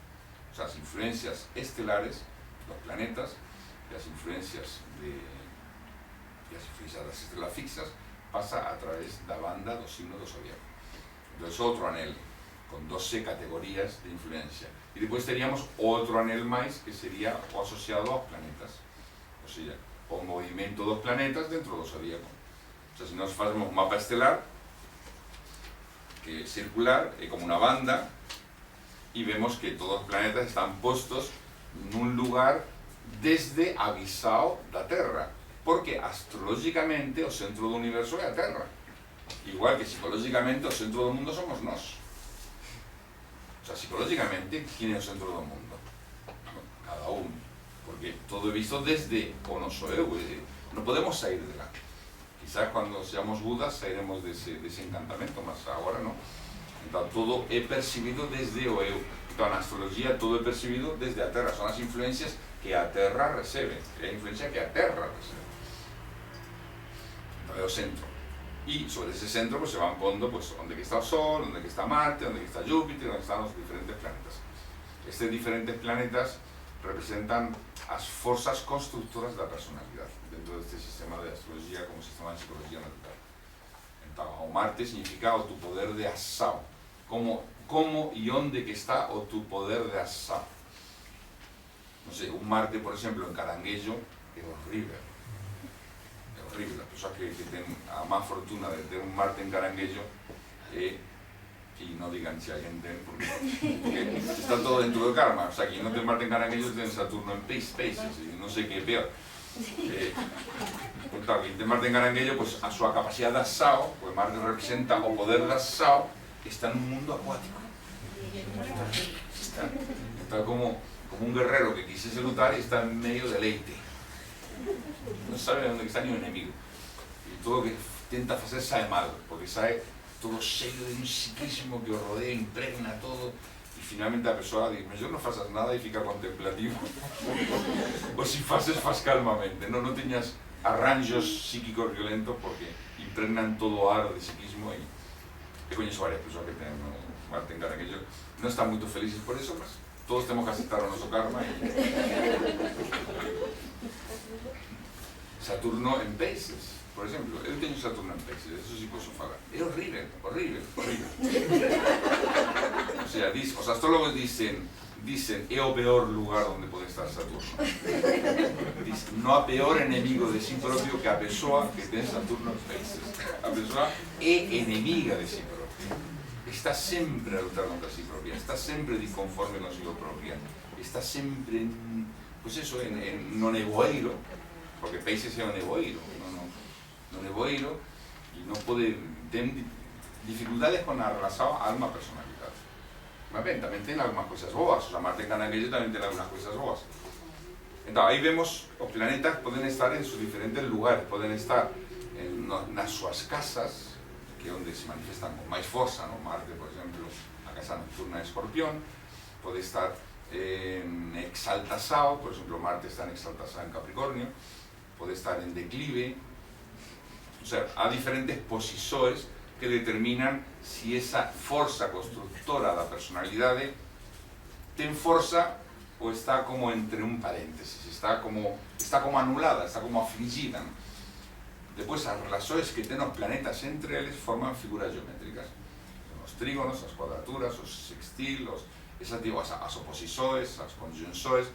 O sea, as influencias estelares dos planetas e as influencias das estrelas fixas pasa a través da banda do signo do zodíaco. Entón, outro anel con 12 categorías de influencia. E depois teríamos outro anel máis que sería o asociado aos planetas. O sea, o movimento dos planetas dentro do zodíaco. O sea, se nós facemos un mapa estelar, que circular, como una banda, y vemos que todos os planetas están postos nun lugar desde avisado da Terra, porque astrológicamente o centro do universo é a Terra, igual que psicológicamente o centro do mundo somos nós. O sea, psicológicamente, ¿quién es el centro del mundo? Cada uno, porque todo é visto desde o noso eu, non podemos sair de lá. Quizás cuando seamos Budas sairemos dese encantamento, mas agora non. Entón, todo é percibido desde o eu. Entón, na astrología todo é percibido desde a Terra, son as influencias que a Terra recebe, é a influencia que a Terra recebe. Entón, é o centro. Y sobre ese centro pues, se van pondo pues, onde que está o Sol, onde que está Marte, onde que está Júpiter, onde están os diferentes planetas. Estes diferentes planetas representan as forzas constructoras da personalidade dentro deste sistema de astrología como sistema de psicología natural. Entón, o Marte significa o tu poder de ação. Como e onde que está o tu poder de ação. Non sei, un Marte, por exemplo, en Caranguello é horrible. Horrible, las personas que tienen a más fortuna de tener un Marte en Caranguello y no digan si hay gente porque está todo dentro del karma, o sea, que no tiene Marte en Caranguello tiene Saturno en Paces y no sé qué es peor. Claro, quien tiene Marte en Caranguello, pues a su capacidad de asao, pues Marte representa o poder de asao, está en un mundo acuático. Está como un guerrero que quisiese luchar y está en medio de leite. No sabe onde está ni o enemigo e todo o que tenta facer sae mal porque sae todo cheio de un psiquismo que o rodea, impregna todo e finalmente a persoa dice mellor non faças nada e fica contemplativo ou se faces faz calmamente, non teñas arranjos psíquicos violentos porque impregnan todo o ar de psiquismo e coñezo varias persoas que ten Marte en Caranguello non están moito felices por eso, mas todos temos que aceptar o noso karma e Saturno en Paces, por exemplo, eu teño Saturno en Paces, eso sí posso falar. É horrible, horrible, horrible. O sea, os astrólogos dicen é o peor lugar onde pode estar Saturno. Dicen, non há peor enemigo de sí propio que a persoa que ten Saturno en Paces. A persoa é enemiga de sí propia. Está sempre a lutar contra sí propia, está sempre disconforme consigo propia, está sempre, pues eso, no nevoeiro, porque Paces é o nevoeiro, no nevoeiro, e non pode, ten dificultades con a relación alma-personalidade. Mas ben, tamén ten algunhas cousas boas, o sea, Marte en Caranguello tamén ten algunhas cousas boas. Entón, aí vemos, os planetas poden estar en sus diferentes lugares, poden estar nas súas casas, que é onde se manifestan con máis forza, ¿no? Marte, por exemplo, a casa nocturna de Escorpión, pode estar en exaltasao, por exemplo, Marte está en exaltasao en Capricornio, pode estar en declive, o sea, há diferentes posições que determinan si esa forza constructora da personalidade ten forza ou está como entre un paréntesis, está como anulada, está como afligida, ¿no? Depois, as relações que ten os planetas entre eles forman figuras geométricas, os trígonos, as cuadraturas, os sextilos, as oposições, as conjunções,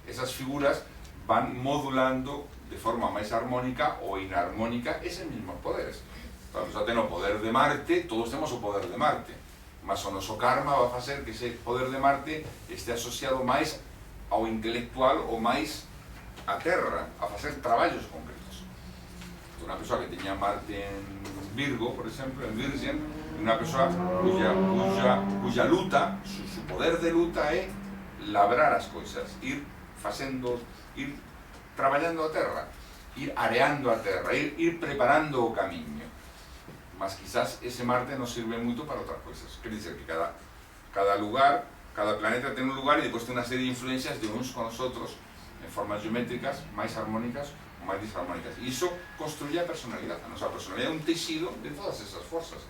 esas figuras van modulando de forma máis armónica ou inarmónica eses mesmos poderes. Entón, xa ten o poder de Marte, todos temos o poder de Marte, mas o noso karma va a facer que ese poder de Marte este asociado máis ao intelectual ou máis á Terra, a facer traballos concretos. Unha persoa que teña Marte en Virgo, por exemplo, en Virgen, unha persoa cuya luta, su poder de luta é labrar as coisas, ir traballando a terra, ir areando a terra, ir preparando o camiño. Mas quizás ese Marte non sirve moito para outras coisas. Quer dizer que cada lugar, cada planeta ten un lugar e depois ten unha serie de influencias de uns con os outros en formas geométricas, máis armónicas ou máis disarmónicas. E iso construye a personalidade. A nosa personalidade é un tecido de todas esas forzas.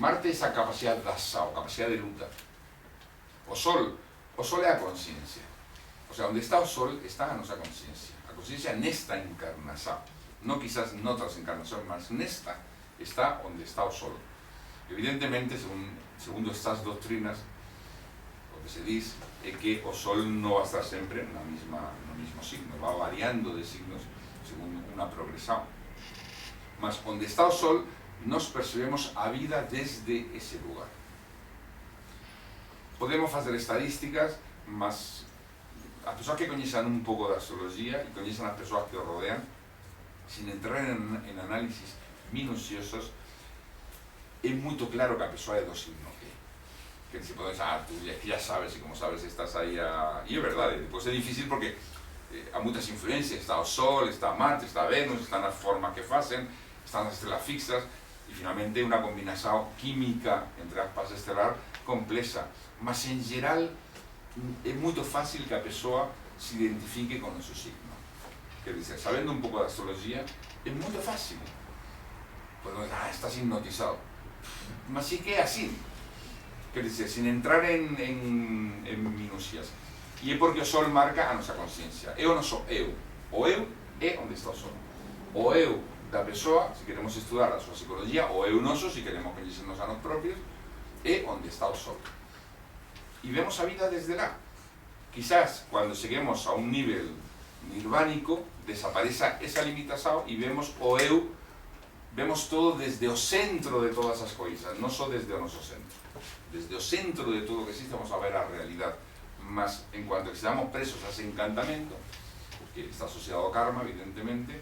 Marte é esa capacidade de asao, capacidade de luta. O Sol é a consciencia. O sea, onde está o Sol está a nosa consciencia. A consciencia nesta encarnación. Non quizás noutras encarnacións, mas nesta está onde está o Sol. Evidentemente, segundo estas doctrinas, o que se diz é que o Sol non va a estar sempre no mismo signo, va variando de signos según unha progresión. Mas onde está o Sol nós percebemos a vida desde ese lugar. Podemos facer estadísticas, mas as persoas que coñezan un pouco da astrología e coñezan as persoas que o rodean, sin entrar en análisis minuciosos, é moito claro que a persoa é do signo que se pode pensar, tú ya sabes, e como sabes estás aí a... E é verdade, depois é difícil porque há moitas influencias, está o Sol, está Marte, está Venus, están as formas que facen, están as estrelas fixas, e finalmente unha combinación química entre aspas estelar complexa, mas en geral é moito fácil que a persoa se identifique con o seu signo. Quer dizer, sabendo un pouco de astrología, é moito fácil. Podemos dizer, estás hipnotizado. Mas sí que é así. Quer dizer, sin entrar en minucias. E é porque o Sol marca a nosa consciencia. É o noso eu. O eu é onde está o Sol. O eu da persoa, se queremos estudar a súa psicología, o eu noso, se queremos coñecernos a nos propios, é onde está o Sol. E vemos a vida desde lá. Quizás, cando cheguemos a un nivel nirvánico, desapareza esa limitación e vemos o eu, vemos todo desde o centro de todas as coisas, non só desde o noso centro. Desde o centro de todo o que existe vamos a ver a realidad, mas en cuanto que estamos presos a ese encantamento, porque está asociado ao karma, evidentemente,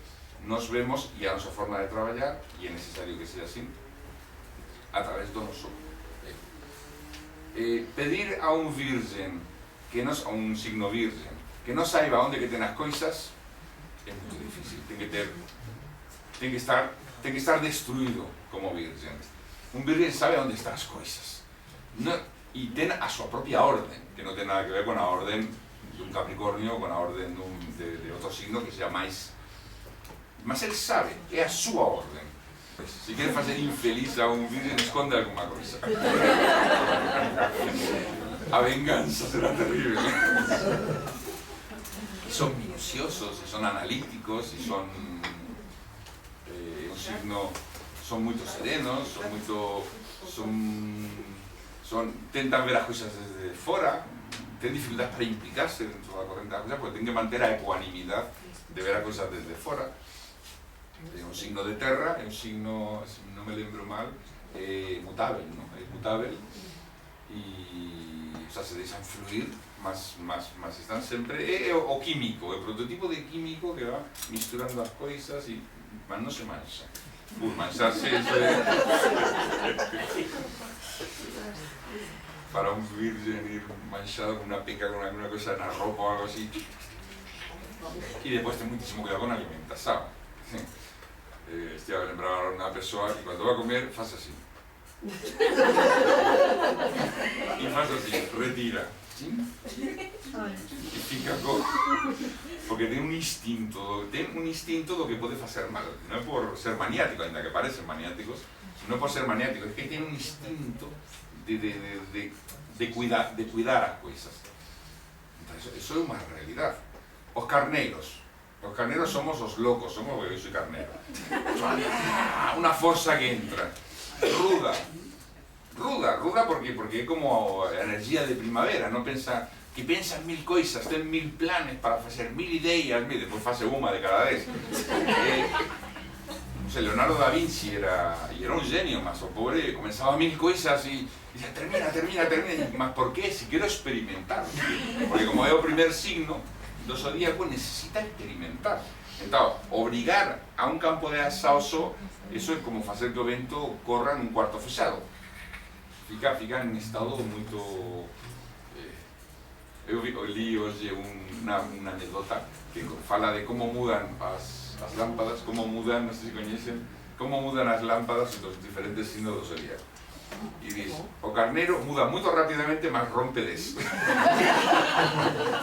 nos vemos e a nosa forma de traballar, e é necesario que sea así, a través do noso pedir a un virgen, a un signo virgen, que non saiba onde que ten as coisas, é moito difícil, ten que estar destruído como virgen. Un virgen sabe onde están as coisas, e ten a súa propia orden, que non ten nada que ver con a orden dun Capricornio, con a orden de outro signo que sea máis... Mas el sabe, é a súa orden. Se quer facer infeliz a un virgen, esconde alguma coisa. A venganza será terrible. Son minuciosos, son analíticos, son un signo, son moito serenos, tentan ver as coisas desde fora, ten dificultad para implicarse dentro da corrente da coisa, porque ten que manter a ecuanimidade de ver as coisas desde fora. É un signo de terra, é un signo, se non me lembro mal, é mutável, non? É mutável e, o sea, se deixan fluir, mas están sempre, é o químico, é o prototipo de químico que va misturando as coisas e, mas non se mancha. Por mancharse, eso é... Para un virgen ir manchado con una peca, con alguna cosa na roupa ou algo así. E depois ten muitísimo cuidado con a alimentación. Estoy a lembrar a unha persoa que cando va a comer faz así e faz así, retira e fica con... porque ten un instinto do que pode facer mal, non é por ser maniático, ainda que parecen maniáticos, non é por ser maniático, é que ten un instinto de cuidar as coisas. Entón, eso é unha realidade. Os carneiros somos os locos, somos, eu soy carnero. Una forza que entra, ruda porque é como a energía de primavera, non pensa que pensa en 1000 coisas, ten 1000 planes para facer 1000 ideas, depois fase unha de cada vez. Leonardo da Vinci era un genio, mas o pobre comenzaba 1000 coisas e dicía, termina, mas por qué? Si quero experimentar, porque como é o primer signo do zodíaco necesita experimentar. Entón, obrigar a un campo de asauso, eso é como facer que o vento corra nun cuarto fechado. Fica en estado moito... Eu li hoxe unha anedota que fala de como mudan as lámpadas, como mudan, non sei se coñecen, como mudan as lámpadas dos diferentes signos do zodíaco. E dice, o carnero muda moito rapidamente, mas rompe des.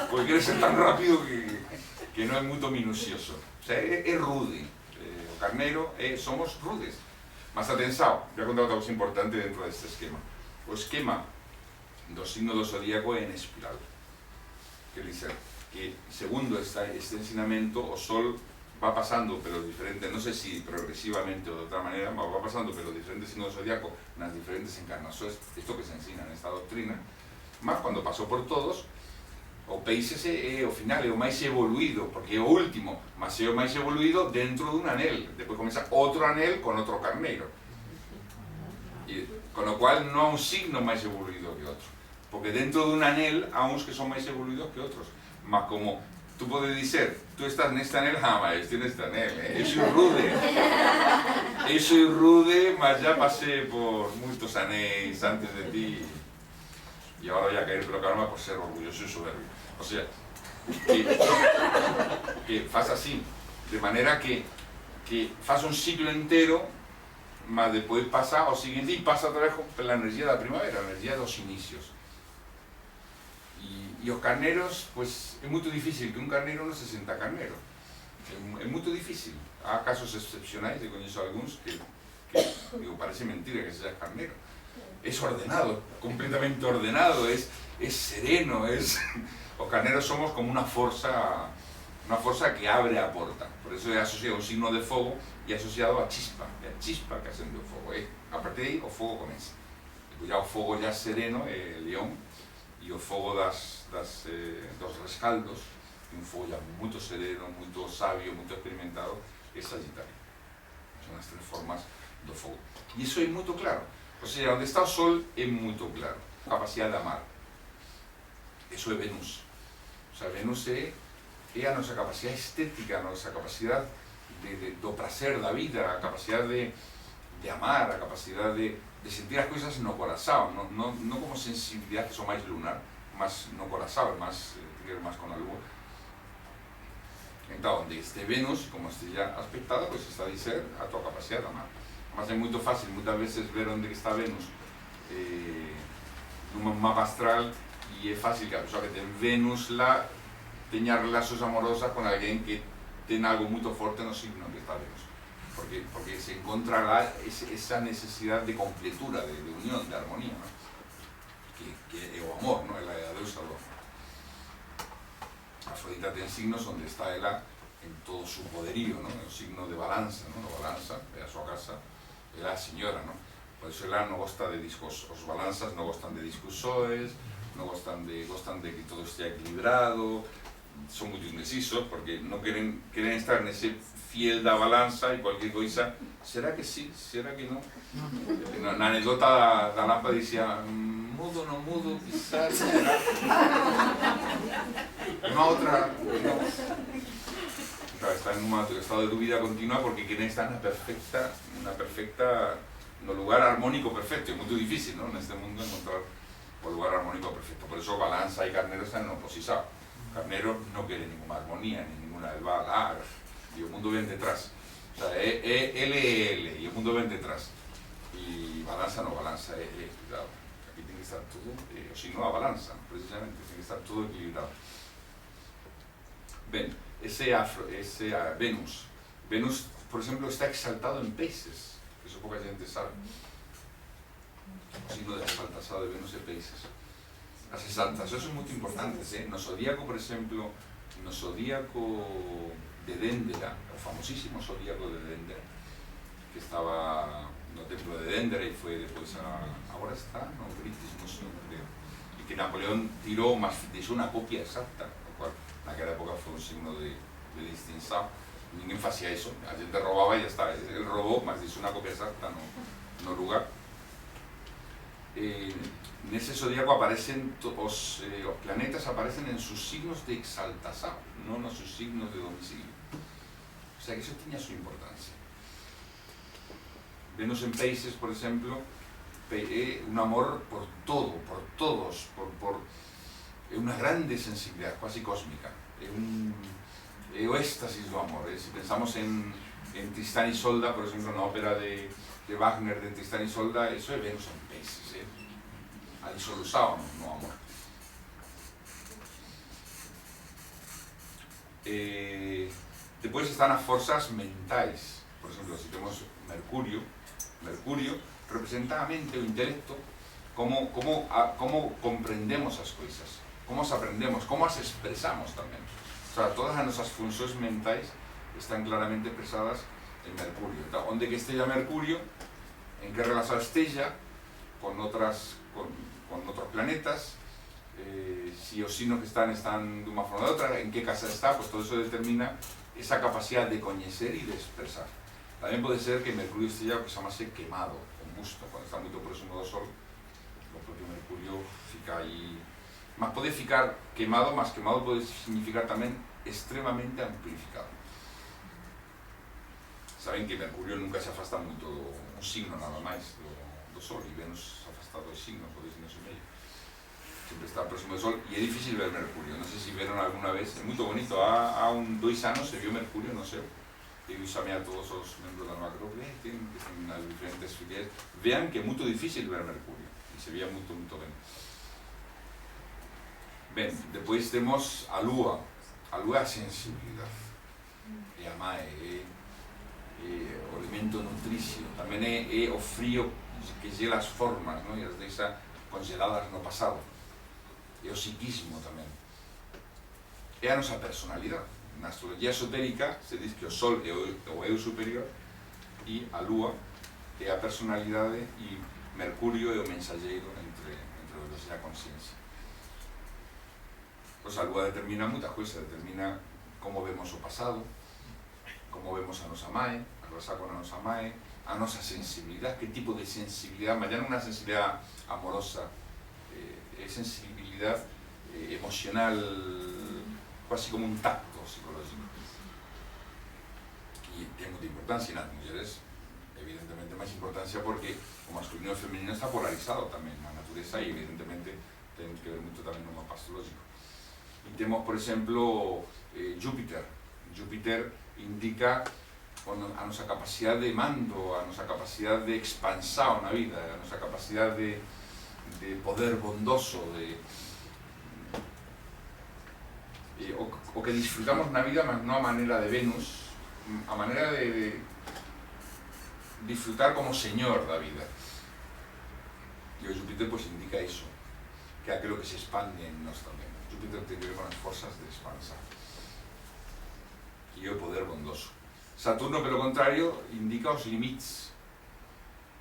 Porque quere ser tan rápido que non é moito minucioso. O sea, é rude. O carnero somos rudes. Mas atenção, voy a contar outra cosa importante dentro deste esquema. O esquema do signo do zodíaco é en espiral. Quer dizer, que segundo este ensinamento, o Sol va pasando pelos diferentes, non sei se progresivamente ou de outra maneira, mas va pasando pelos diferentes signos do zodiaco nas diferentes encarnações, isto que se ensina nesta doctrina, mas cando pasou por todos, o peixe é o final, é o máis evoluído, porque é o último, mas é o máis evoluído dentro dun anel, depois comeza outro anel con outro carneiro. Con lo cual non há un signo máis evoluído que outro, porque dentro dun anel há uns que son máis evoluídos que outros, mas como tú podes dizer, tú estás neste anel, mas estou neste anel, eu sou rude, mas já pasei por moitos anéis antes de ti e agora voy a caer pelo karma por ser orgulloso e soberbio. O sea, que faz así, de manera que faz un ciclo entero, mas depois pasa ao seguinte e pasa outra vez pela energía da primavera, a energía dos inicios. E os carneros, pois é moito difícil que un carnero non se senta carnero. É moito difícil. Há casos excepcionais, eu coñeço algúns que digo, parece mentira que seas carnero. Es ordenado, completamente ordenado, es sereno, os carneros somos como unha forza que abre a porta. Por eso é asociado a un signo de fogo e asociado a chispa que acende o fogo. A partir de aí o fogo comeza. Ya o fogo ya sereno é león e o fogo dos rescaldos, un fogo ya moito sereno, moito sabio, moito experimentado, é Sagitario. Son as tres formas do fogo. E iso é moito claro. O sea, onde está o Sol é moito claro. A capacidade de amar. Eso é Venus. O sea, Venus é a nosa capacidade estética, a nosa capacidade do prazer da vida, a capacidade de amar, a capacidade de sentir as coisas no corazón, non como sensibilidade que son máis lunar, mas no corazón, máis que ver máis con a lúa. Entón, onde este Venus, como este ya aspectada, pois está a dizer a tua capacidade de amar. Mas é moito fácil, moitas veces, ver onde está Venus nun mapa astral, e é fácil que a persoa que ten Venus lá teña relacións amorosas con alguén que ten algo moito forte no signo que está Venus, porque se encontra lá esa necesidade de completura, de unión, de armonía, ¿no? que é o amor, ¿no? É a deusa do amor. Afrodita ten signos onde está ela en todo su poderío, ¿no? O signo de balanza, ¿no? O balanza, é a súa casa, é a señora, ¿no? Por eso ela non gosta de discos, os balanzas non gostan de discusiones, non gostan de que todo estea equilibrado, son moito indecisos porque non queren estar nese fiel da balanza e cualquier coisa, será que sí, será que non? Na anedota da lámpada dicía, mudo, non mudo, quizás, será? Unha outra, non. Está en un estado de dúbida continua porque queren estar na perfecta, no lugar armónico perfecto. É moito difícil, non? Neste mundo encontrar o lugar armónico perfecto. Por eso balanza e carnero están en oposición. Carnero non quere ninguna armonía, ni ninguna elva, e o mundo ven detrás. O sea, L e o mundo ven detrás. E balanza no, balanza cuidado. Aquí ten que estar todo, o si no a balanza, precisamente, ten que estar todo equilibrado. Ben, ese Venus. Venus, por exemplo, está exaltado en Peixes, que eso pouca gente sabe. O signo de exaltación de Venus e Peixes. As exaltacións son moito importantes, no zodíaco, por exemplo, no zodíaco de Déndera, o famosísimo zodíaco de Déndera, que estaba no templo de Déndera e foi depois agora está no British Museum, creo, e que Napoleón tirou, mas deixou unha copia exacta, o cual naquela época foi un signo de distinción. Ninguén facía iso, a gente roubaba e ya está, el roubou, mas deixou unha copia exacta no lugar. Nese zodíaco aparecen os planetas aparecen en sus signos de exaltación, non nos sus signos de domicilio. O sea que iso tiña a súa importancia. Venus en Peixes, por exemplo, é un amor por todo, por todos, é unha grande sensibilidade, quasi cósmica, é o éxtasis do amor. Se pensamos en Tristán e Isolda, por exemplo, na ópera de Wagner de Tristán e Isolda, eso é Venus en Peixes, a disolución no amor. Depois están as forzas mentais. Por exemplo, se temos Mercurio representa a mente, o intelecto, como comprendemos as coisas, como as aprendemos, como as expresamos tamén. O sea, todas as nosas funcións mentais están claramente expresadas en Mercurio. Entón, onde que estella Mercurio, en que relación estella con outros planetas, si os signos que están dunha forma ou de outra, en que casa está, pues todo eso determina esa capacidade de coñecer e de expresar. Tamén pode ser que Mercurio estella o que se chamase quemado, con justo, quando está moito próximo do Sol, o propio Mercurio fica aí, mas pode ficar quemado, mas quemado pode significar tamén extremamente amplificado. Saben que Mercurio nunca se afasta moito un signo nada máis do Sol, e Venus afastado dos signos, o 2 signos e medio. Sempre está próximo do Sol, e é difícil ver Mercurio. Non sei se viron alguna vez, é moito bonito, há 2 anos se viu Mercurio no céu. Eu chamei a todos os membros da Nova Grupo, que estén nas diferentes filias, vean que é moito difícil ver Mercurio, e se veía moito ben. Ben, depois temos a Lúa. A Lúa é a sensibilidade, é a mae, é o elemento nutricio, tamén é o frío que gela as formas, non? E as deixa congeladas no pasado. É o psiquismo tamén. É a nosa personalidade. Na astrología esotérica se diz que o Sol é o eu superior e a Lúa é a personalidade e Mercurio é o mensaxeiro entre os dois, é a consciencia. Pois a Lúa determina moitas cousas, determina como vemos o pasado, como vemos a nosa mae, a relación con a nosa mae, a nosa sensibilidade, que tipo de sensibilidade, mas non é unha sensibilidade amorosa, é sensibilidade emocional, quasi como un tacto psicológico. E ten moita importancia nas mulleres, evidentemente máis importancia porque o masculino e o femenino está polarizado tamén na natureza e evidentemente ten que ver moito tamén no mapa astrológico. E temos, por exemplo, Júpiter. Júpiter indica a nosa capacidade de mando, a nosa capacidade de expansão na vida, a nosa capacidade de poder bondoso, o que disfrutamos na vida, mas non a maneira de Venus, a maneira de disfrutar como señor da vida. E o Júpiter pues indica iso, que é aquilo que se expande en nós tamén. Júpiter ten que ver con as forzas de expansa e o poder bondoso. Saturno, pelo contrario, indica os limites.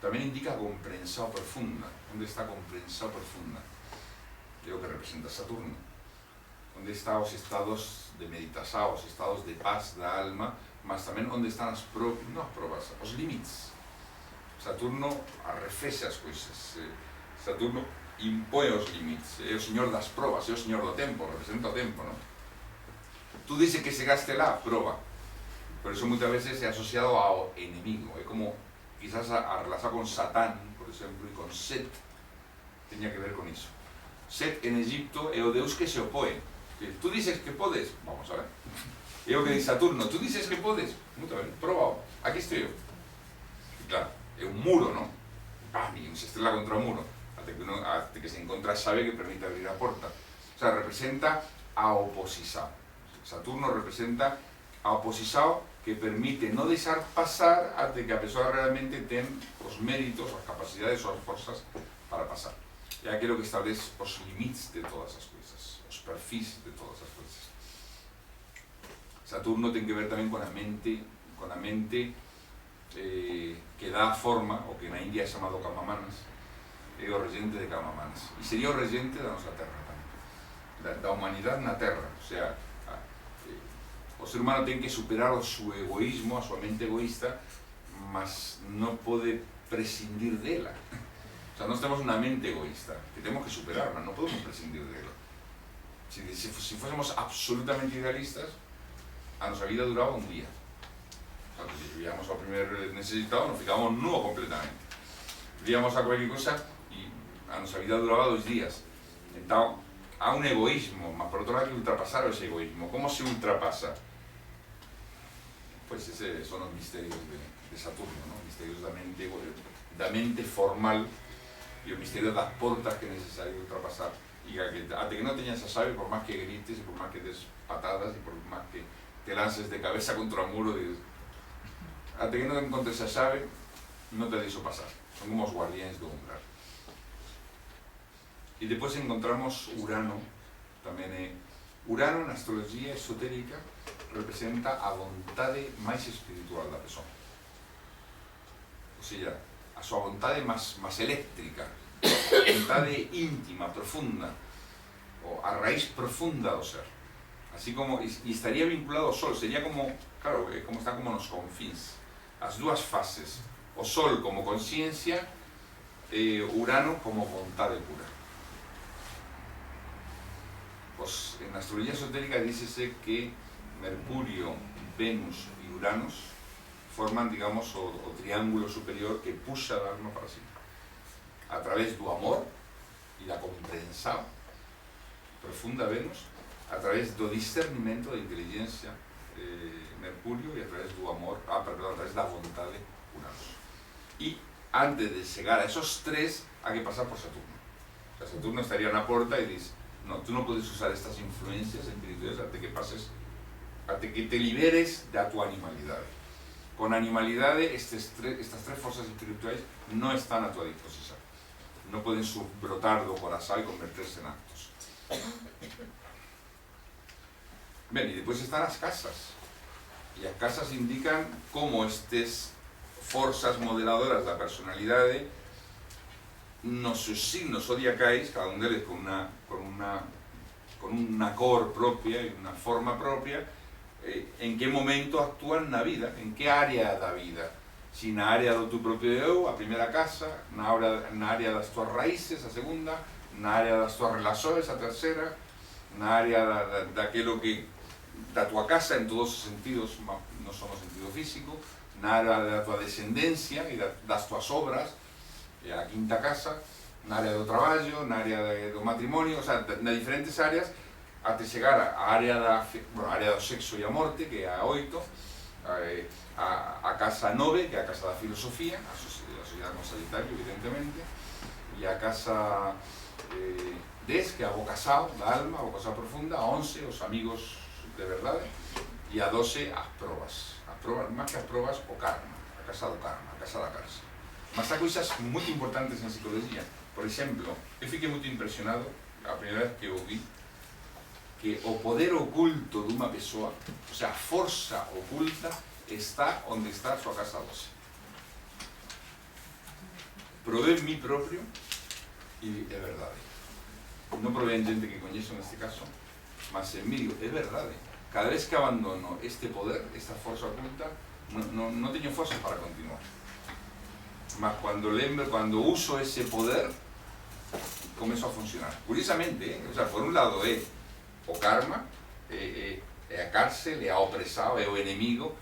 Tamén indica a comprensión profunda. Onde está a comprensión profunda? É o que representa Saturno. Onde están os estados de meditación, os estados de paz da alma, mas tamén onde están as probas, os limites. Saturno arrefexa as coisas. Saturno impõe os limites. É o señor das probas, é o señor do tempo, representa o tempo, non? Tú dices que chegaste lá, proba. Por eso moitas veces é asociado ao enemigo. É como, quizás a relación con Satán, por exemplo, e con Set, teña que ver con iso. Set en Egipto é o deus que se opõe. Tú dices que podes, vamos a ver. É o que dice Saturno, tú dices que podes, muito ben, probao, aquí estou eu. E claro, é un muro, non? E se estrela contra o muro, até que se encontra a chave que permite abrir a porta. O sea, representa a oposición. Saturno representa a oposición que permite non deixar pasar até que a persoa realmente ten os méritos, as capacidades ou as forzas para pasar. É aquilo que establece os limites de todas as coisas, os perfis de todas as coisas. Saturno ten que ver tamén con a mente que dá forma, o que na India é chamado Kamamanas, é o regente de Kamamanas. E sería o regente da nosa terra tamén, da humanidade na terra. O sea, o ser humano ten que superar o seu egoísmo, a súa mente egoísta, mas non pode prescindir dela. O sea, nós temos unha mente egoísta que temos que superar, mas non podemos prescindir dela. Si fósemos absolutamente idealistas, a nosa vida duraba un día. O sea, si vivíamos ao primer necesitado, nos ficábamos nuo completamente. Vivíamos a cualquier cosa e a nosa vida duraba 2 días. Entón, há un egoísmo, mas por outro lado hai que ultrapasar ese egoísmo. Como se ultrapasa? Pois eses son os misterios de Saturno, ¿no? Misterios da mente formal e o misterio das portas que é necesario ultrapasar. E até que non teñas a chave, por máis que grites, e por máis que des patadas, e por máis que te lances de cabeza contra o muro, até que non encontres a chave, non te deixo pasar. Son como os guardiáns do umbral. E depois encontramos Urano, tamén é... Urano, na astrología esotérica, representa a vontade máis espiritual da persoa. O sea, a súa vontade máis eléctrica, a vontade íntima, profunda, a raíz profunda do ser. Así como, e estaría vinculado ao Sol, sería como, claro, como están como nos confins, as dúas fases, o Sol como consciencia Urano como vontade pura. Pues en astrología esotérica dícese que Mercurio, Venus y Uranos forman, digamos, o triángulo superior que puxa a alma para si, a través do amor e da compreensão profunda Venus, a través do discernimento da inteligencia Mercurio e a través do amor, a través da vontade Uranos. E antes de chegar a esos tres, hay que pasar por Saturno. O sea, Saturno estaría na porta e dice, no, tú no puedes usar estas influencias espirituales hasta que pases, hasta que te liberes da tu animalidade. Con animalidade, estas tres fuerzas espirituales no están a tu disposición. No pueden subbrotar do corazón y convertirse en actos. Ben, y después están las casas. Y las casas indican cómo estas fuerzas modeladoras da personalidade nos sus signos zodiacais, cada uno deles con una cor propia y una forma propia, en qué momento actúan na vida, en qué área da vida. Si na área do tu propio eu, a primeira casa, na área das tuas raíces, a segunda, na área das tuas relações, a terceira, na área daquilo que da tua casa en todos os sentidos, non só no sentido físico, na área da tua descendencia e das tuas obras, a quinta casa, na área do traballo, na área do matrimonio, o sea, nas diferentes áreas, até chegar á área do sexo e a morte, que é a 8, a casa 9, que é a casa da filosofía, a sociedade con Sagitario, evidentemente, e a casa 10, que é a vocação da alma, a vocação profunda, a 11, os amigos de verdade, e a 12, as probas, máis que as probas, o karma, a casa do karma, a casa da cárcel. Mas há coisas muito importantes na psicologia. Por exemplo, eu fiquei muito impresionado a primeira vez que eu vi que o poder oculto de uma pessoa, o sea, a força oculta, está onde está a sua casa 12. Provei en mí propio e é verdade. Non provei en gente que coñezo neste caso, mas en mí digo, é verdade. Cada vez que abandono este poder, esta força oculta, non teño força para continuar. Mas cuando uso ese poder, começo a funcionar. Curiosamente, o sea, por un lado é o karma, é a cárcel, é a opresao, é o enemigo,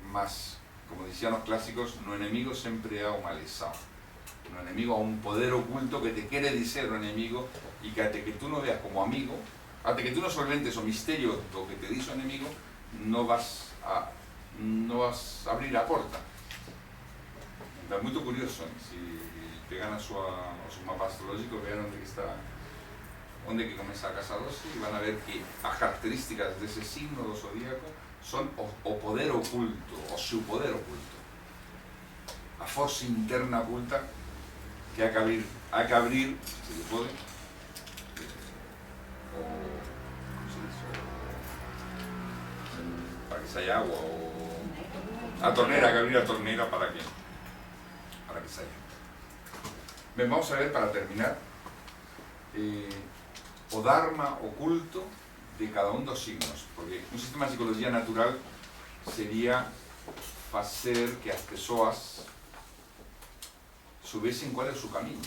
mas, como dicían os clásicos, no enemigo sempre há o malesao. No enemigo há un poder oculto que te quere dizer o enemigo e que até que tú non veas como amigo, até que tú non solventes o misterio do que te dice o enemigo, non vas a abrir a porta. É muito curioso, se pegan o seu mapa astrológico, vean onde que começa a casa 12 e van a ver que as características desse signo do zodíaco son o poder oculto, o seu poder oculto, a força interna oculta que hai que abrir, se se pode, para que saia agua, a torneira, hai que abrir a torneira para que saia. Ben, vamos a ver, para terminar, o dharma oculto de cada un dos signos, porque un sistema de psicología natural sería facer que as persoas subesen cuál é o seu camiño,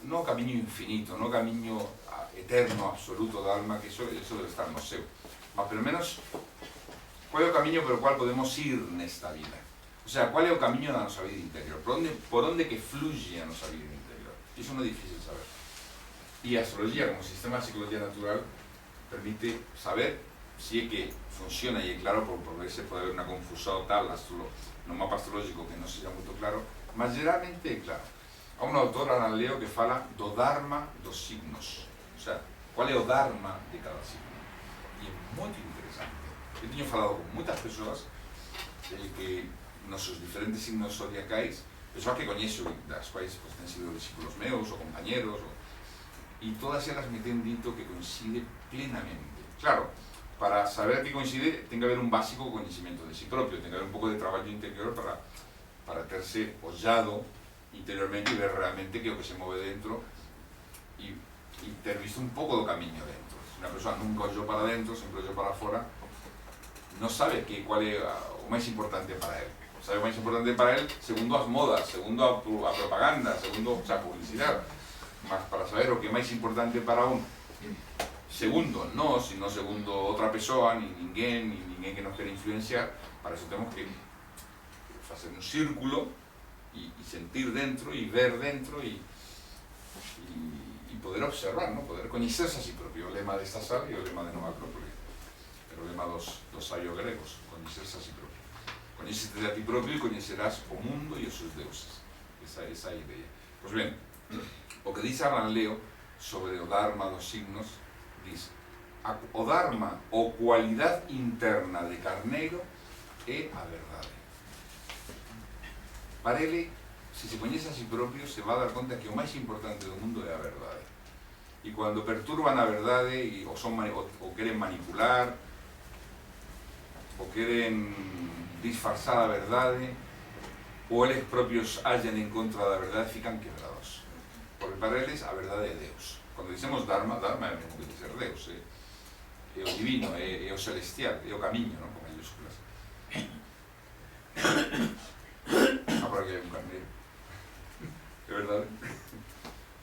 non o camiño infinito, non o camiño eterno, absoluto da alma, que eso debe estar no seu, mas pelo menos cuál é o camiño pelo cual podemos ir nesta vida. O sea, cuál é o camiño da nosa vida interior, por onde que fluye a nosa vida interior. Iso non é difícil saber. E a astrología, como sistema de psicología natural, permite saber si é que funciona, e é claro, por veces pode haber unha confusão tal no mapa astrológico que non seja moito claro, mas geralmente é claro. Há un autor, Alan Leo, que fala do dharma dos signos, o sea, cuál é o dharma de cada signo. E é moito interesante. Eu teño falado con moitas persoas que nos seus diferentes signos zodiacais, persoas que coñeço, das quais pues, ten sido discípulos meus ou compañeros, e todas elas me ten dito que coincide plenamente. Claro, para saber que coincide, ten que haber un básico coñecimento de si propio, ten que haber un pouco de traballo interior para terse ollado interiormente e ver realmente que é o que se move dentro e ter visto un pouco do camiño dentro. Se unha persoa nunca ollou para dentro, sempre ollou para fora, non sabe cuál é o máis importante para él. O sabe o máis importante para el segundo as modas, segundo a propaganda, segundo a publicidade. Mas para saber o que é máis importante para un, segundo nós, e non segundo outra persoa, ni ninguén que nos quere influenciar, para eso temos que facer un círculo e sentir dentro, e ver dentro, e poder observar, ¿no? Poder coñecerse a si propio. O lema desta sala e o lema de Nova Acrópole, pero o lema dos sabios gregos, coñecerse a si propio. Coñécete a ti propio e coñecerás o mundo e os seus deuses. Esa é a idea. Pois ben, o que dice Abraham Leo sobre o Dharma dos signos, dice: o Dharma, ou cualidade interna de carneiro, é a verdade. Para ele, se se coñece a si propio, se va a dar conta que o máis importante do mundo é a verdade. E cando perturban a verdade ou queren manipular, ou queren disfarzar a verdade, ou eles propios hallan en contra da verdade, fican quebrados. Porque para eles a verdade é Deus. Quando dicemos Dharma, Dharma é o mesmo que dizer Deus, é o divino, é o celestial, é o camiño, non? Con mayúsculas. Por aquí hai un carneiro. É verdade?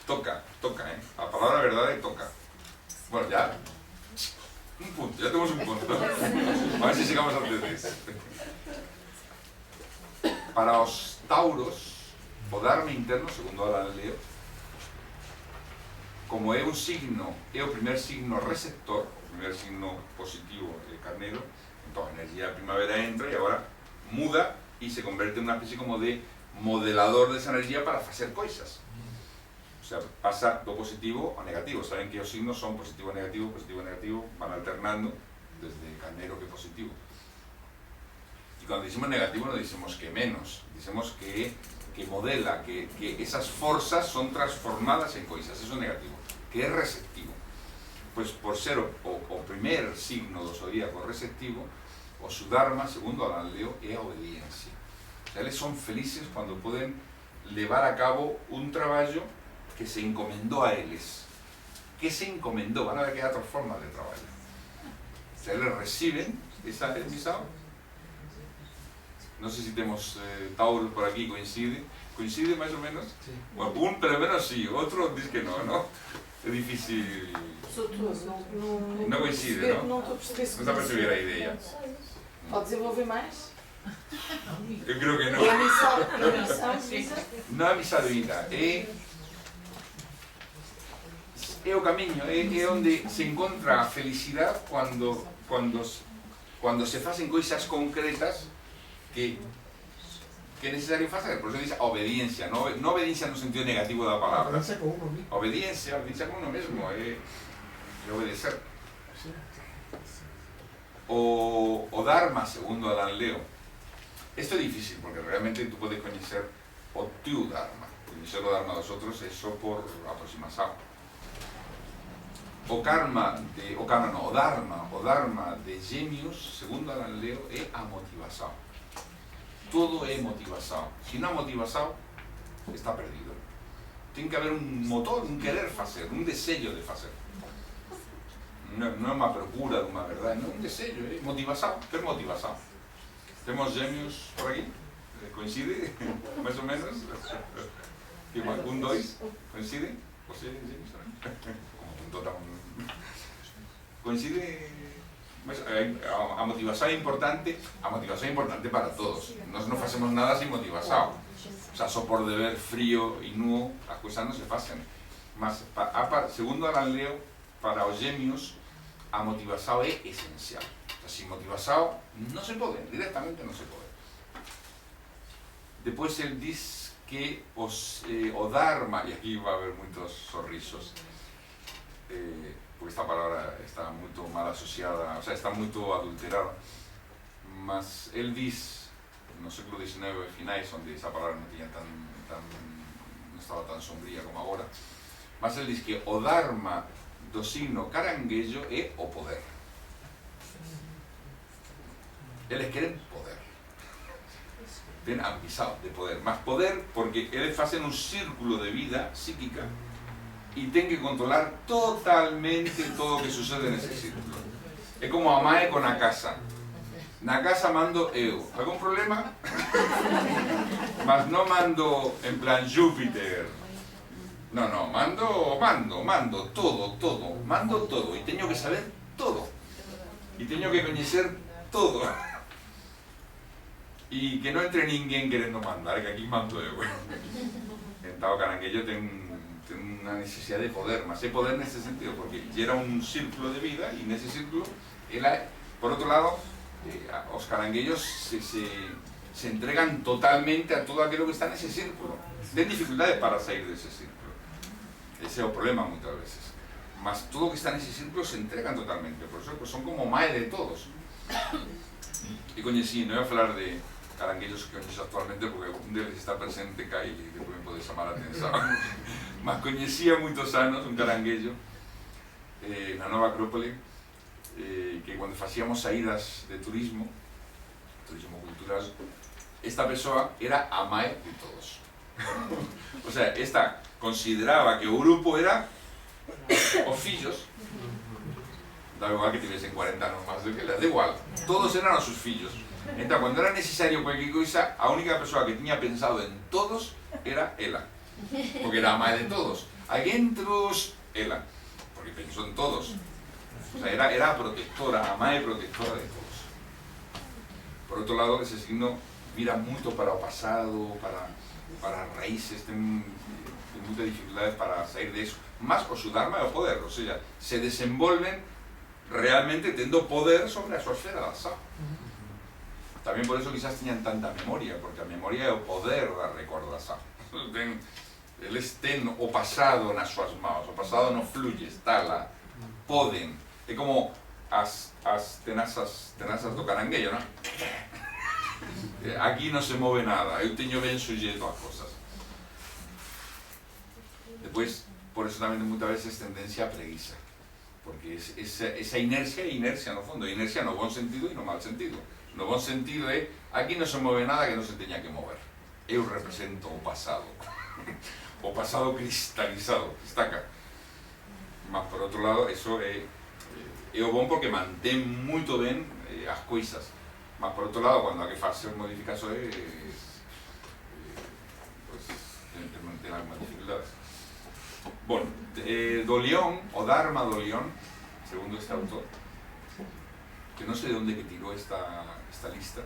Toca, a palabra verdade toca. Bueno, ya, un punto, ya tenemos un punto. A ver si llegamos antes de eso. Para os tauros, o Dharma interno, segundo Abraham Leo, como é un signo, é o primer signo receptor, o primer signo positivo de carneiro, entón a energía da primavera entra e agora muda e se converte en unha especie como de modelador desa energía para facer coisas. O sea, pasa do positivo ao negativo. Saben que os signos son positivo e negativo, van alternando desde carneiro que positivo. E cando dicimos negativo non dicimos que menos, dicimos que modela, que esas forzas son transformadas en coisas, eso é negativo, que é receptivo. Pois por ser o primer signo do zodíaco receptivo, o su Dharma, segundo Abraham Leo, é a obediencia. O sea, eles son felices cando poden levar a cabo un traballo que se encomendó a eles. Que se encomendó, van a ver que hay otras formas de trabajo. O sea, eles reciben esa misión. No sé si tenemos Tauro por aquí, coincide más o menos. Sí. Bueno, un pero menos sí, otro dice que no, ¿no? Es difícil. Não coincide, não? Não estou a perceber se Não está a perceber a ideia. pode desenvolver mais? Eu creo que no. É a missão, Non é a misa de vida, é o camiño, é onde se encontra a felicidade cando se facen coisas concretas que é necesario facer. Por eso dice obediencia, no obediencia no sentido negativo da palabra. Obediencia con uno mismo. Obediencia con uno mesmo, é obedecer. O Dharma, segundo Abraham Leo, esto é difícil porque realmente tú podes coñecer o teu Dharma. Coñecer o Dharma dos outros é só por aproximación. O Dharma de Gêmeos, segundo Abraham Leo, é a motivación. Todo é motivación. Se non há motivación, está perdido. Ten que haber un motor, un querer facer, un deseño de facer. Non é unha procura de unha verdade, non é un deseño, é motivación. Que é motivación? Temos Gêmeos por aquí, coincide, máis ou menos. Un, dois, coincide? Você Gêmeos tamén? Como punto tan... Coincide... A motivación é importante para todos. Nós non facemos nada sin motivación. O sea, só por deber frío e nuo, as cousas non se facen. Mas, segundo Abraham Leo, para os Gêmeos, a motivación é esencial. O sea, sin motivación non se pode, directamente non se pode. Depois ele diz que o Dharma, e aquí va a haber moitos sorrisos, porque esta palabra está moito mal asociada, o sea, está moito adulterada, mas ele diz, no século XIX finais, onde esa palabra non estaba tan sombría como agora, mas ele diz que o Dharma do signo caranguejo é o poder. Eles queren poder, ten ambición de poder, mas poder porque eles facen un círculo de vida psíquica e ten que controlar totalmente todo o que sucede nese círculo. É como a mae con a casa. na casa mando eu. Algún problema? Mas non mando en plan Júpiter. No, mando todo. Mando todo. E teño que saber todo. E teño que coñecer todo. E que non entre ninguén querendo mandar, que aquí mando eu. Entao, Caranguello ten unha necesidade de poder, mas é poder nese sentido, porque era un círculo de vida, e nese círculo, ela, por outro lado, os caranguellos se entregan totalmente a todo aquilo que está nese círculo. Ten dificultades para sair dese círculo. Ese é o problema moitas veces. Mas todo o que está nese círculo se entregan totalmente, por eso pues, son como máis de todos. E coñecí, non ia falar de caranguellos que coñezo actualmente, porque un deles está presente cá e depois me pode chamar a atención. Mas coñecía moitos anos un caranguello na Nova Acrópole, que cuando facíamos saídas de turismo cultural, esta persoa era a máis de todos. O sea, esta consideraba que o grupo era os fillos, da igual que tivesen 40 anos máis do que ela, da igual, todos eran os seus fillos. Entón, cando era necesario cualquier cousa, a única persoa que tiña pensado en todos era ela, porque era a máis de todos. Alguén trouxe ela, porque pensou en todos. O sea, era a protectora, a máis protectora de todos. Por outro lado, ese signo mira moito para o pasado, para raíces, ten moitas dificultades para sair de eso. Mas o Dharma é o poder, o sea, se desenvolven realmente tendo poder sobre a súa esfera da alza. Tamén por eso quizás tiñan tanta memoria, porque a memoria é o poder da recordación. Eles ten o pasado nas súas mãos, o pasado non fluye, está lá, poden. É como as tenazas do caranguello, non? Aquí non se move nada, eu teño ben sujeito as cosas. Depois, por eso tamén moitas veces tendencia a preguiza, porque esa inercia é inercia no fondo, inercia no bon sentido e no mal sentido. No bon sentido é, aquí non se move nada que non se teña que mover. Eu represento o pasado, o pasado cristalizado, está acá. Mas por outro lado, eso é o bon porque mantén moito ben as coisas. Mas por outro lado, cando hai que facer modificacións, ten algunhas dificultades. Bueno, do león, o Dharma do león, segundo este autor, que non sei de onde que tirou esta lista,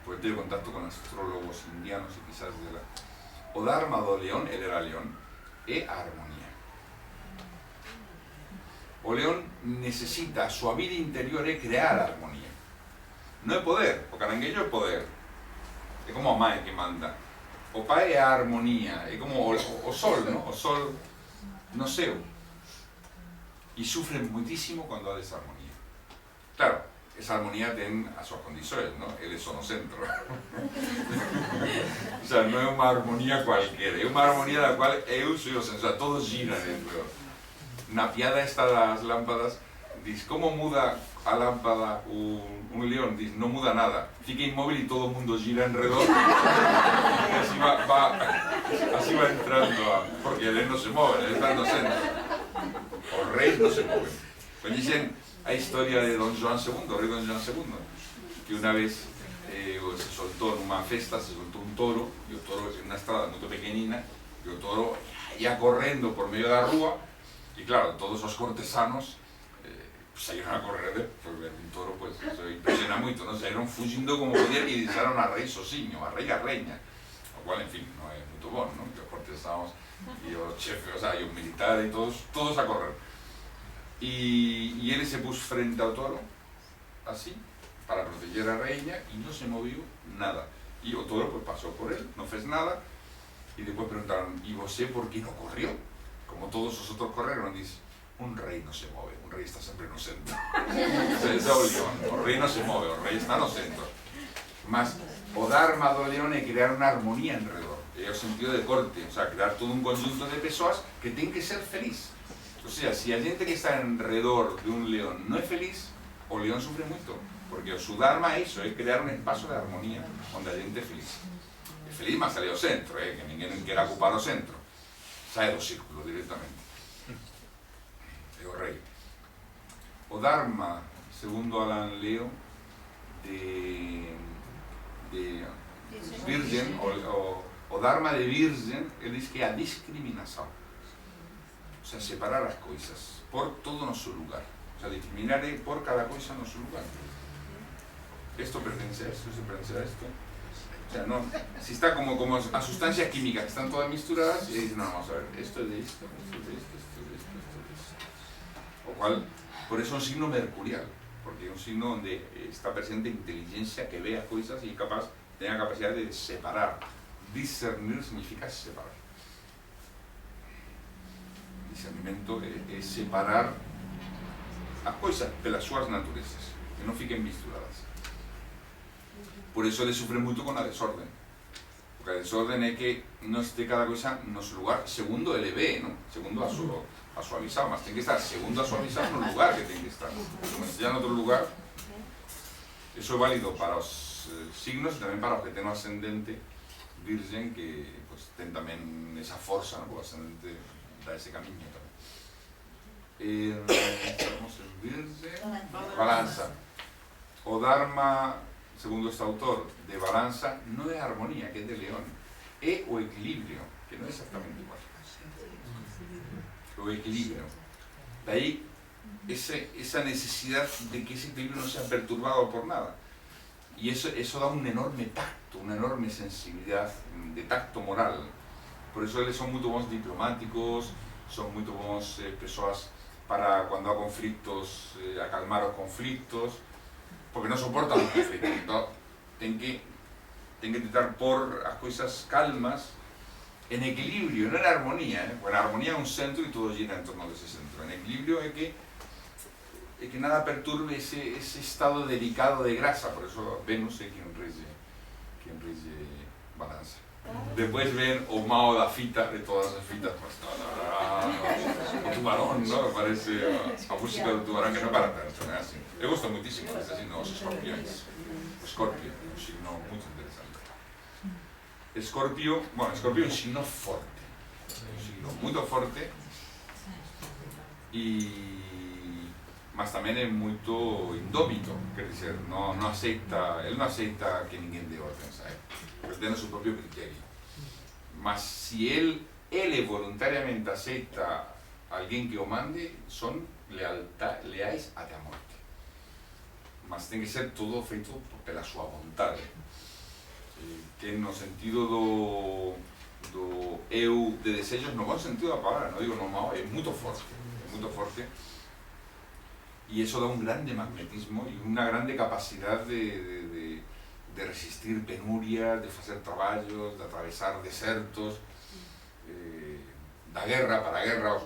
porque teño contacto con astrólogos indianos e quizás o Dharma do león, ele era león, é a armonía. O león necesita, a súa vida interior é crear armonía. Non é poder, o caranguello é poder. É como a mãe que manda. O pai é a armonía, é como o sol, ¿no? O sol no ceo. E sufren muitísimo cando há desarmonía. Claro, esa armonía ten as súas condições, ¿no? Eles son o centro. O sea, non é unha armonía cualquiera, é unha armonía da cual eu sou o centro, o sea, todos giran dentro. Na piada esta das lámpadas, diz, como muda a lámpada un león? Diz, non muda nada, fica inmóvil e todo o mundo gira enredor. E así va entrando, porque ele non se move, ele está no centro. Os reis non se moven. Coñecen a historia de Don Joan II, o rei Don Joan II, que unha vez se soltou nunha festa, se soltou un toro, e o toro é unha estrada moito pequenina, e o toro ia correndo por medio da rúa, e claro, todos os cortesanos saíron a correr por ver un toro, pues, eso impresiona moito, non? Saíron fugindo como podían e deixaron a rei sosiño, a rei a reina, o cual, en fin, non é moito bon, non? Que os cortesanos e os chefes, o sea, e os militares, todos a correr. E ele se puso frente ao toro, así, para proteger a reina, e non se moviu nada. E o toro, pues, pasou por él, non fez nada, e depois preguntaron, e você por que non corrió? Como todos os outros correron, dice, un rei non se move, un rei está sempre no centro. Ese é o león, o rei non se move, o rei está no centro. Mas o Dharma do león é crear unha armonía enredor, é o sentido de corte, o sea, crear todo un conjunto de persoas que ten que ser feliz. O sea, se a gente que está enredor de un león non é feliz, o león sufre moito, porque o su Dharma é iso, é crear un espazo de armonía onde a gente é feliz. É feliz, mas sale ao centro, que ninguén quera ocupar o centro. Sae do círculo directamente. É o rei. O Dharma, segundo Alan Leo, virgem o dharma de virgem, ele diz que é a discriminação. Ou seja, separar as coisas, pôr todo no seu lugar. O sea, discriminar é pôr cada coisa no seu lugar. Esto pertenece a esto, esto pertenece a esto. O sea, no, si está como a sustancias químicas que están todas misturadas, y ahí dicen, no, vamos a ver, esto es de esto, esto es de esto, esto es de esto, esto es de esto. O cual, por eso es un signo mercurial, porque es un signo donde está presente inteligencia que vea cosas y capaz, tenga capacidad de separar. Discernir significa separar. Discernimento es separar as coisas pelas súas naturezas, que non fiquen misturadas. Por eso ele sufre moito con a desorden, porque a desorden é que non este cada coisa no seu lugar, segundo ele ve, ¿no? Segundo a súa visão, mas ten que estar segundo a súa visão no lugar que ten que estar. Como se ya en outro lugar, eso é válido para os signos e tamén para os que ten o ascendente virgen, que pues, ten tamén esa forza, ¿no? O ascendente da ese camiño tamén. Estamos en virgen, balanza. O dharma, segundo este autor, de balanza non é armonía, que é de león, é o equilibrio, que non é exactamente igual. O equilibrio. De aí, esa necesidad de que ese equilibrio non sea perturbado por nada. Y eso da un enorme tacto, una enorme sensibilidad de tacto moral. Por eso eles son moito bons diplomáticos, son moito bons persoas para cuando há conflictos, acalmar os conflictos, porque non soportan os conflictos. Entón, ten que intentar pôr as coisas calmas en equilibrio, non en armonía. Porque a armonía é un centro e todo gira en torno dese centro. En equilibrio é que nada perturbe ese estado delicado de grasa. Por eso Venus é quien rige balanza. Después ven o Mao da fita, de todas as fitas, pues, o tubarón, ¿no? Parece a música do tubarón, que non para tanto, ¿no? Así. Eu gosto muitísimo deste signo, os escorpións. O Escorpio, un signo muito interesante. Escorpio, bueno, Escorpio é un signo forte, un signo muito forte, mas tamén é muito indómito, quer dizer, ele non aceita que ninguén dé orden, sabe? Porque ten o seu propio criterio. Mas si ele voluntariamente aceita a alguén que o mande, son leais até a morte. Mas ten que ser todo feito pela súa vontade, que no sentido do eu de desexos, no bom sentido da palabra, non digo no mau, é moito forte, e eso dá un grande magnetismo e unha grande capacidade de resistir penurias, de facer traballos, de atravesar desertos, da guerra para a guerra.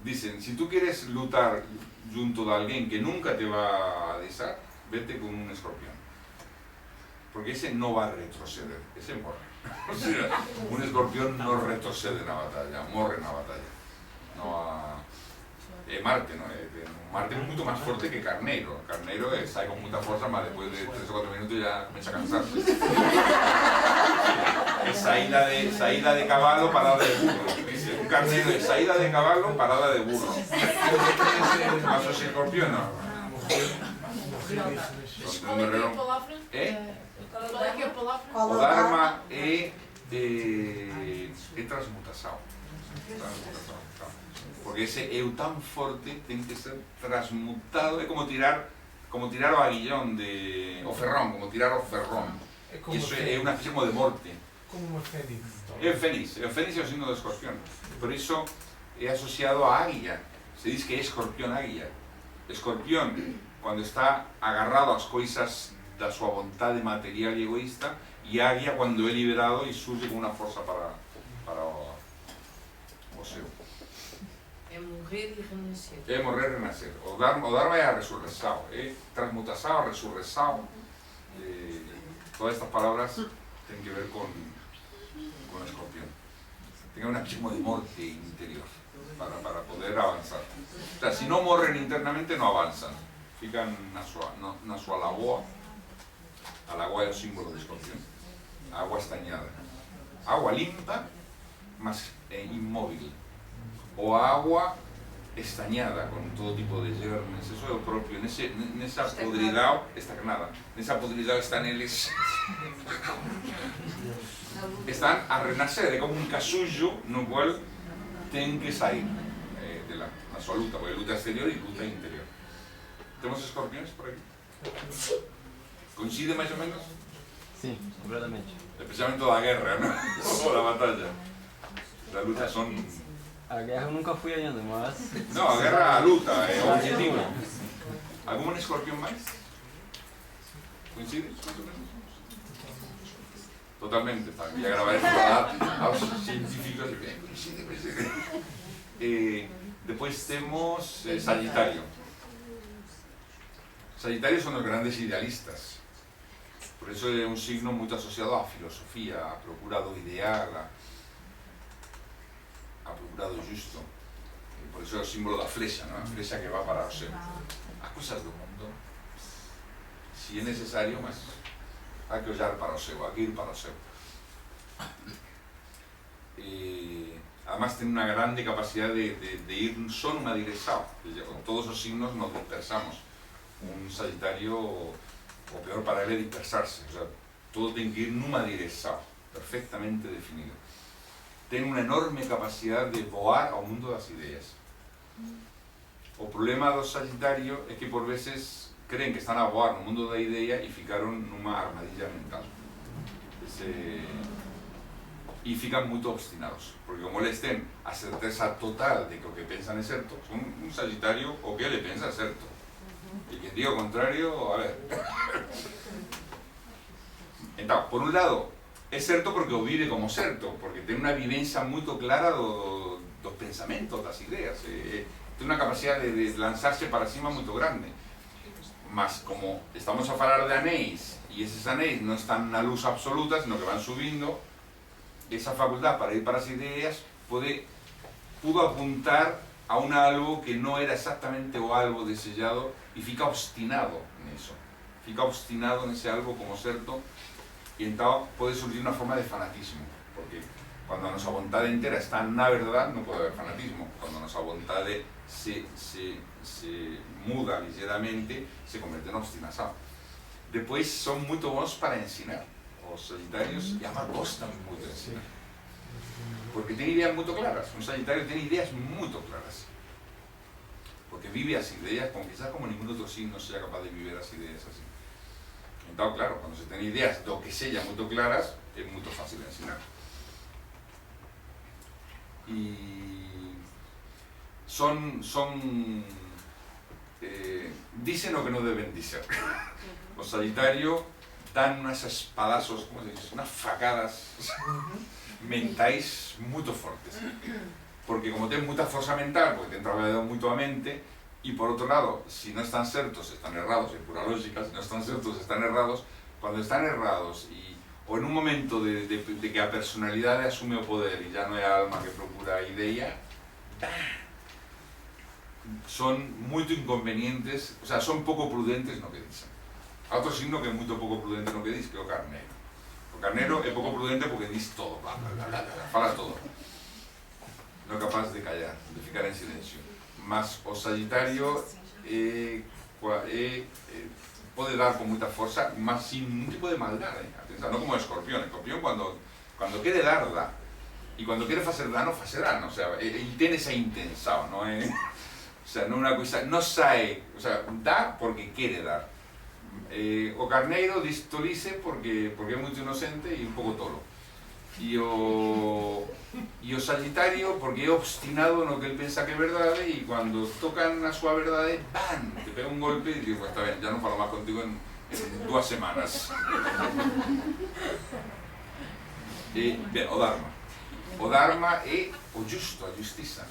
Dicen, si tú quieres lutar junto de alguén que nunca te va a desar, vete con un escorpión, porque ese no va a retroceder, ese morre. O sea, un escorpión no retrocede na batalla, morre na batalla. No Marte, ¿no? Marte é moito máis forte que Carneiro. Carneiro sai con moita forza, mas despois de 3 ou 4 minutos ya começa a cansarse. Saída de cabalo, parada de burro. Dice, un carneiro é saída de cabalo, parada de burro. Mas os escorpión non. Qual é que é a palavra? Qual é que é a palavra? O dharma é transmutação. Porque ese eu tan forte ten que ser transmutado, é como tirar o aguillón o ferrón, como tirar o ferrón. E iso é unha especie de morte. Como unha fénix. É o fénix é o signo do escorpión. Por iso é asociado a águila. Se diz que é escorpión águila. Escorpión, cando está agarrado ás coisas da súa vontade material e egoísta, e águila cando é liberado e surge con unha forza para o seu. É morrer e renascer. É morrer e renascer. O dharma é a resurrección, é transmutación, a resurrección. Todas estas palabras ten que ver con escorpión. Ten unha especie de morte interior para poder avanzar. O sea, si non morren internamente, non avanzan. Fican na súa lagoa. A lagoa é o símbolo de escorpión. Agua estañada. Agua limpa, mas inmóvil. O agua estañada con todo tipo de germes, eso é o propio, nesa podridão, estagnada, nesa podridão están eles, están a renacer, é como un casullo no cual ten que sair na súa luta, porque luta exterior e luta interior. Temos escorpións por aquí? Coincide máis ou menos? Sí, completamente. Especialmente toda a guerra, ¿no? Toda a batalla. Las lutas son... A guerra eu nunca fui ainda, mas... No, a guerra, a luta, é o objetivo. ¿Algún escorpión máis? Coincide? Totalmente, para que gravar esto aos científicos. Coincide. Depois temos Sagitario. Sagitario son os grandes idealistas. Por eso é un signo moito asociado á filosofía, a procura do ideal, a procura do justo. Por eso é o símbolo da flecha, ¿no? A flecha que va para o céu. As cousas do mundo, si é necesario, mas hai que ollar para o céu, hai que ir para o céu. Además ten unha grande capacidade de ir só nunha dirección. Con todos os signos nos dispersamos. Un Sagitario, o peor para ele é dispersarse, o sea, todo ten que ir nunha dirección, perfectamente definido. Ten unha enorme capacidade de voar ao mundo das ideas. O problema do Sagitario é que por veces creen que están a voar no mundo da idea e ficaron nunha armadilla mental. E fican moito obstinados, porque como eles ten a certeza total de que o que pensan é certo, son un Sagitario o que ele pensa é certo. E quen diga o contrario, a ver. Entón, por un lado, é certo porque o vive como certo, porque ten unha vivencia moito clara dos pensamentos, das ideas, ten unha capacidade de lanzarse para cima moito grande. Mas como estamos a falar de anéis, e eses anéis non están na luz absoluta, sino que van subindo, esa facultad para ir para as ideas pudo apuntar a un algo que non era exactamente o algo desellado e fica obstinado niso, fica obstinado nese algo como certo, e entón pode surgir unha forma de fanatismo, porque cando a nosa vontade entera está na verdade non pode haber fanatismo, cando a nosa vontade se muda ligeramente se converte en obstinación. Depois son moito bons para ensinar, os Sagitarios, e además gostan moito de ensinar, porque ten ideas moito claras. Un Sagitario ten ideas moito claras, porque vive as ideas como quizás como ningún outro signo sea capaz de viver as ideas así. Entón, claro, cando se ten ideas do que sella moito claras, é moito fácil de ensinar. E dicen o que non deben dizer. O Sagitario dan unhas espadazos, como se dice, unhas facadas mentais moito fortes, porque como ten moita forza mental, porque ten traballado moito a mente, e por outro lado, se non están certos, están errados, é pura lógica, se non están certos, están errados. Cando están errados, ou en un momento de que a personalidade asume o poder e ya non é a alma que procura a idea, son moito inconvenientes, o sea, son pouco prudentes no que dicen. Outro signo que é moito pouco prudente no que diz, que é o Carneiro. O Carneiro é pouco prudente porque diz todo, fala todo. Non é capaz de callar, de ficar en silencio. Mas o Sagitario pode dar con moita forza, mas sin ningún tipo de maldade. Atención, non como o Escorpión. O Escorpión cando quere dar, dá. E cando quere facer dano, o sea, ele ten esa intención, non é? O sea, non é unha coisa, non sae, o sea, dá porque quere dar. O Carneiro tolice porque é moito inocente e un pouco tolo. E o Sagitario porque é obstinado no que ele pensa que é verdade, e cando tocan a súa verdade, ¡bam!, te pega un golpe e digo, está ben, ya non falo máis contigo en 2 semanas. Ben, o Dharma. O Dharma é o justo, a justiza.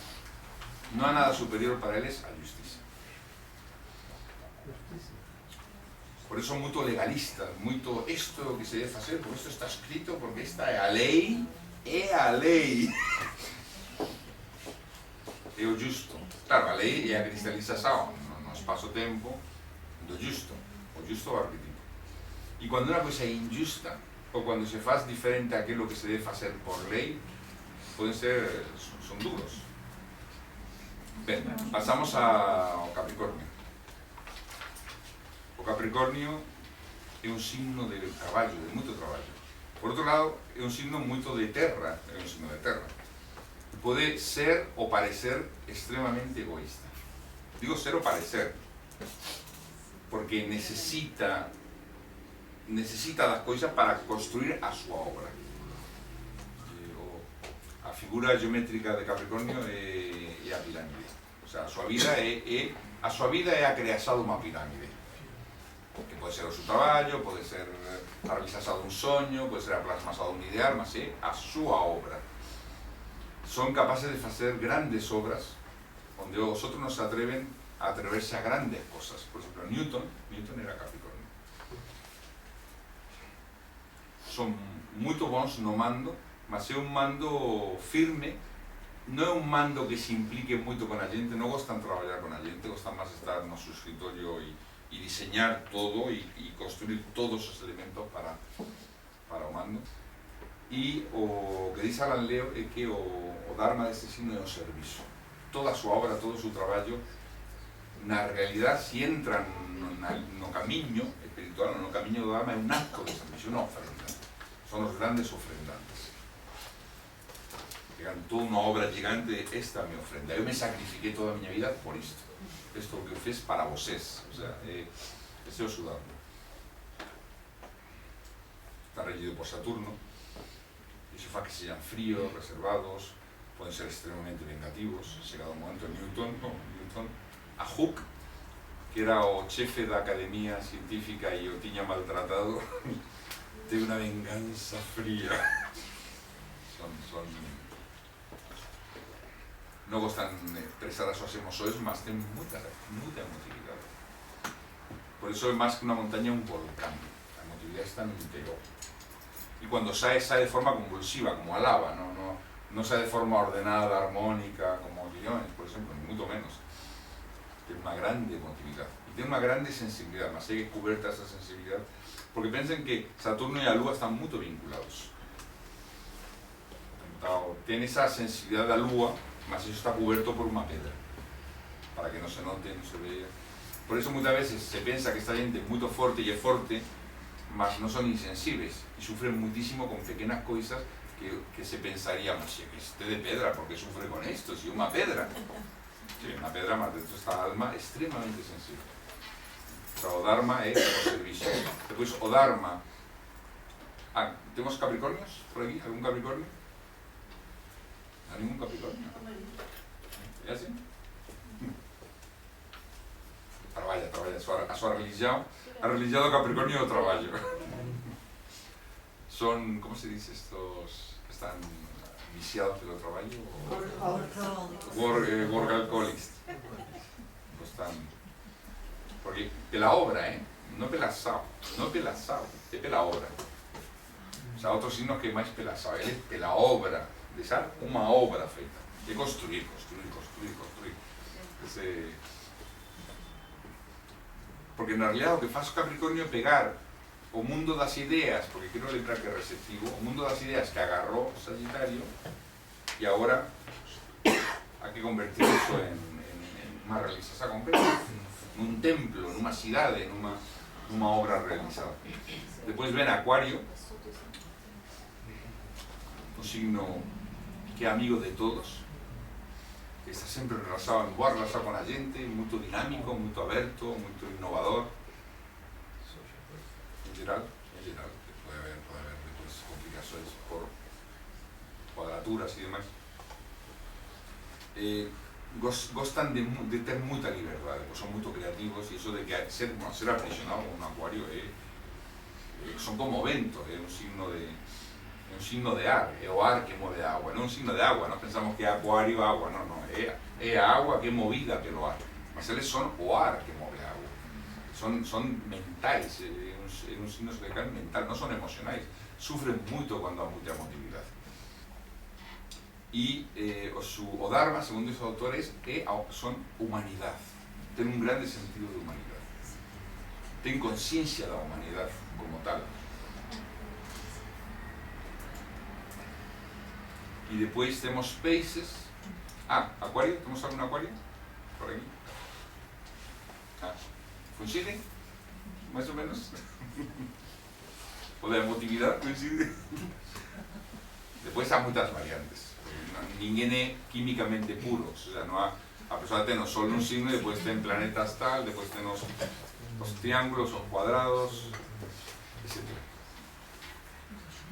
Non há nada superior para eles a justiza. Por eso son moito legalistas, moito isto é o que se debe facer, porque isto está escrito, porque esta é a lei, é a lei. É o justo. Claro, a lei é a cristalización no espaço-tempo do justo, o justo arquetipo. E cando unha coisa é injusta, ou cando se faz diferente aquilo que se debe facer por lei, son duros. Ben, pasamos ao Capricornio. O Capricornio é un signo de traballo, de moito traballo. Por outro lado, é un signo moito de terra, Pode ser ou parecer extremamente egoísta. Digo ser ou parecer, porque necesita das coisas para construir a súa obra. A figura geométrica de Capricornio é a pirámide. O sea, a súa vida é a creación dunha pirámide. Que pode ser o seu traballo, pode ser a realización dun soño, pode ser a plasmación dun ideal, mas é a súa obra. Son capaces de facer grandes obras onde os outros non se atreven a atreverse a grandes cosas. Por exemplo, Newton era Capricornio. Son moito bons no mando, mas é un mando firme, non é un mando que se implique moito con a gente, non gostan traballar con a gente, gostan máis estar no seu escritorio e diseñar todo e construir todos os elementos para o mando. E o que dice Alan Leo é que o Dharma deste signo é o servizo. Toda a súa obra, todo o seu traballo, na realidad, se entra no camiño espiritual, no camiño do Dharma, é un acto de servicio, unha ofrenda. Son os grandes ofrendantes. Digan, toda unha obra gigante, esta é a mi ofrenda. Eu me sacrifiquei toda a miña vida por isto. Isto é o que eu fiz para vocês. O sea, ese é o seu Dharma. Está regido por Saturno. Iso fa que sexan fríos, reservados, poden ser extremamente vengativos. Chegado o momento, Newton, a Hooke, que era o chefe da academia científica e o tiña maltratado, teve unha venganza fría. Non gostan de expresar as súas emoções, mas ten moita emotividade. Por iso é máis que unha montaña, un volcán. A emotividade está no interior. E cando sae de forma convulsiva, como a lava, non sae de forma ordenada, armónica, como os guiones, por exemplo, ni moito menos. Ten unha grande emotividade e ten unha grande sensibilidade, mas é que cuberta esa sensibilidade, porque pensen que Saturno e a Lúa están moito vinculados. Ten esa sensibilidade da Lúa, mas iso está cuberto por unha pedra, para que non se note, non se vea. Por iso moitas veces se pensa que esta gente é moito forte e é forte, mas non son insensibles e sufren muitísimo con pequenas coisas que se pensaría, mas que este de pedra, porque sufre con isto, si é unha pedra. Sí, unha pedra, mas dentro está a alma extremamente sensible. O Dharma é o servicio. Depois, o Dharma... temos Capricornios por aquí? Algún Capricornio? ¿A ningún Capricornio? É así? Traballa, a súa religión. A religión do Capricornio é o traballo. Son, como se dice estos que están viciados pelo traballo? Workaholics. Porque pela obra, non pela sao, é pela obra. O sea, outros signos que é máis pela sao, ele é pela obra, deixar unha obra feita, de construir. Porque na realidad o que faz o Capricornio é pegar o mundo das ideas, porque quero lembrar que é receptivo, o mundo das ideas que agarrou Sagitario e agora hai que convertir iso en unha realización concreta, nun templo, nunha cidade, nunha obra realizada. Depois ven Acuario, un signo que é amigo de todos, que está sempre relacionado con a gente, moito dinámico, moito aberto, moito innovador. En geral, pode haber depois complicacións por cuadraturas e demais. Gostan de ter moita liberdade, son moito creativos, e iso de que ser aprisionado con un acuario son como vento, é un signo de ar, é o ar que move a agua, non un signo de agua, non pensamos que é acuario, agua, non, é a agua que é movida pelo ar, mas eles son o ar que move a agua, son mentais, é un signo zodiacal mental, non son emocionais, sufren moito cando há moita emotividade. E o Dharma, segundo os autores, son humanidade, ten un grande sentido de humanidade, ten conciencia da humanidade como tal. E depois temos Peixes. Acuario, temos algún Acuario? por aquí. ¿Coincide? Más o menos. O la emotividad coincide. Después hay muchas variantes. Ninguém é químicamente puro. O sea, no a pessoa ten o sol nun signo e depois ten planetas tal, depois ten os triángulos, os cuadrados, etc.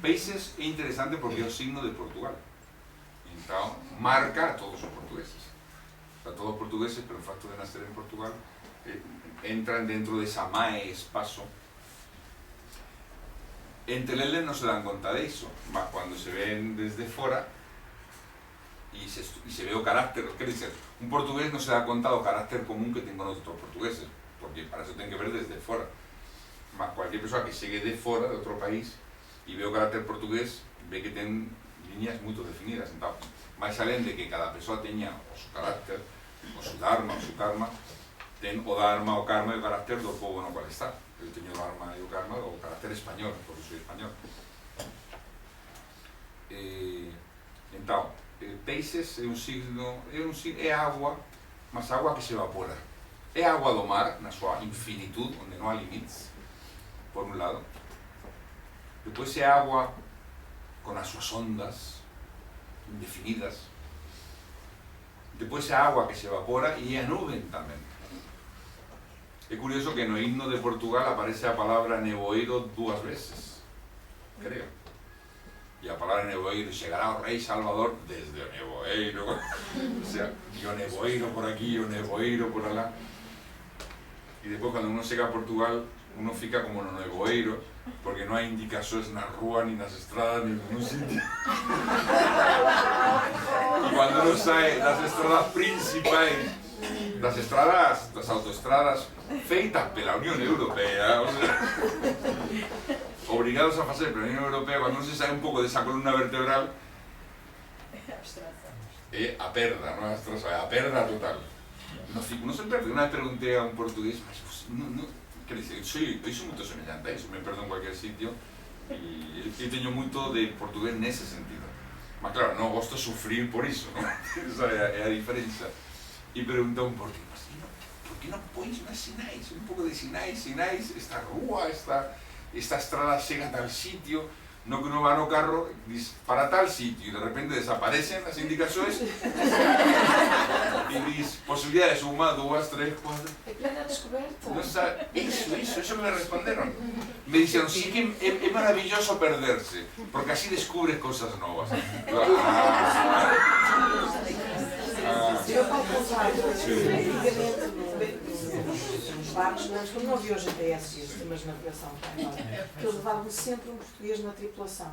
Peixes é interesante porque é o signo de Portugal. Então, marca a todos os portugueses. A todos os portugueses, pelo facto de nacer en Portugal, entran dentro desa mae espaço. Entre eles non se dan conta de iso, mas cando se ven desde fora e se ve o carácter, quer dizer, un portugués non se dá conta do carácter común que ten con outros portugueses, porque para eso ten que ver desde fora. Mas cualquier persoa que chegue de fora, de outro país, e ve o carácter portugués, ve que ten líneas moito definidas. Entón, máis alén de que cada persoa teña o seu carácter, o seu dharma, o seu karma, ten o dharma, o karma e o carácter do povo no cual está. Eu teño o dharma e o karma do carácter español, porque soy español. Entón, peixes é un signo, é agua, mas agua que se evapora. É agua do mar, na súa infinitud, onde non há limites, por un lado. Depois é agua con as súas ondas indefinidas. Depois é agua que se evapora e é a nuvem tamén. É curioso que no himno de Portugal aparece a palabra nevoeiro 2 veces, creo. E a palabra nevoeiro, chegará o rei Salvador desde o nevoeiro. O sea, e o nevoeiro por aquí, o nevoeiro por alá. E depois, cando uno chega a Portugal, uno fica como no nevoeiro, porque non hai indicacións na rúa, ni nas estradas, ni en ningún sitio. E cando uno sae das estradas principais, das estradas, das autoestradas feitas pela Unión Europea, o sea, obrigados a facer pela Unión Europea, cando non se sae un pouco desa columna vertebral, é a perda, non é a perda total. Non se perde. Unha vez preguntei a un portugués, mas que dice, eu sou moito semellante a iso, me perdo en cualquier sitio, e eu teño moito de portugués nese sentido. Mas claro, non gosto sufrir por iso, non? Esa é a diferenza. E preguntou un portugués, por que non pois máis sinais, un pouco de sinais, esta rúa, esta estrada chega a tal sitio, no que uno va no carro, diz, para tal sitio, e de repente desaparecen as indicacións, e diz, posibilidades, 1, 2, 3, 4... É plena descoberta. No sabe, eso me responderon. Me dixeron, sí que é maravilloso perderse, porque así descubres cosas novas. Eu para contar, antigamente nos barcos, antes, como não havia o GPS e os sistemas de navegação, que eles levavam sempre um português na tripulação.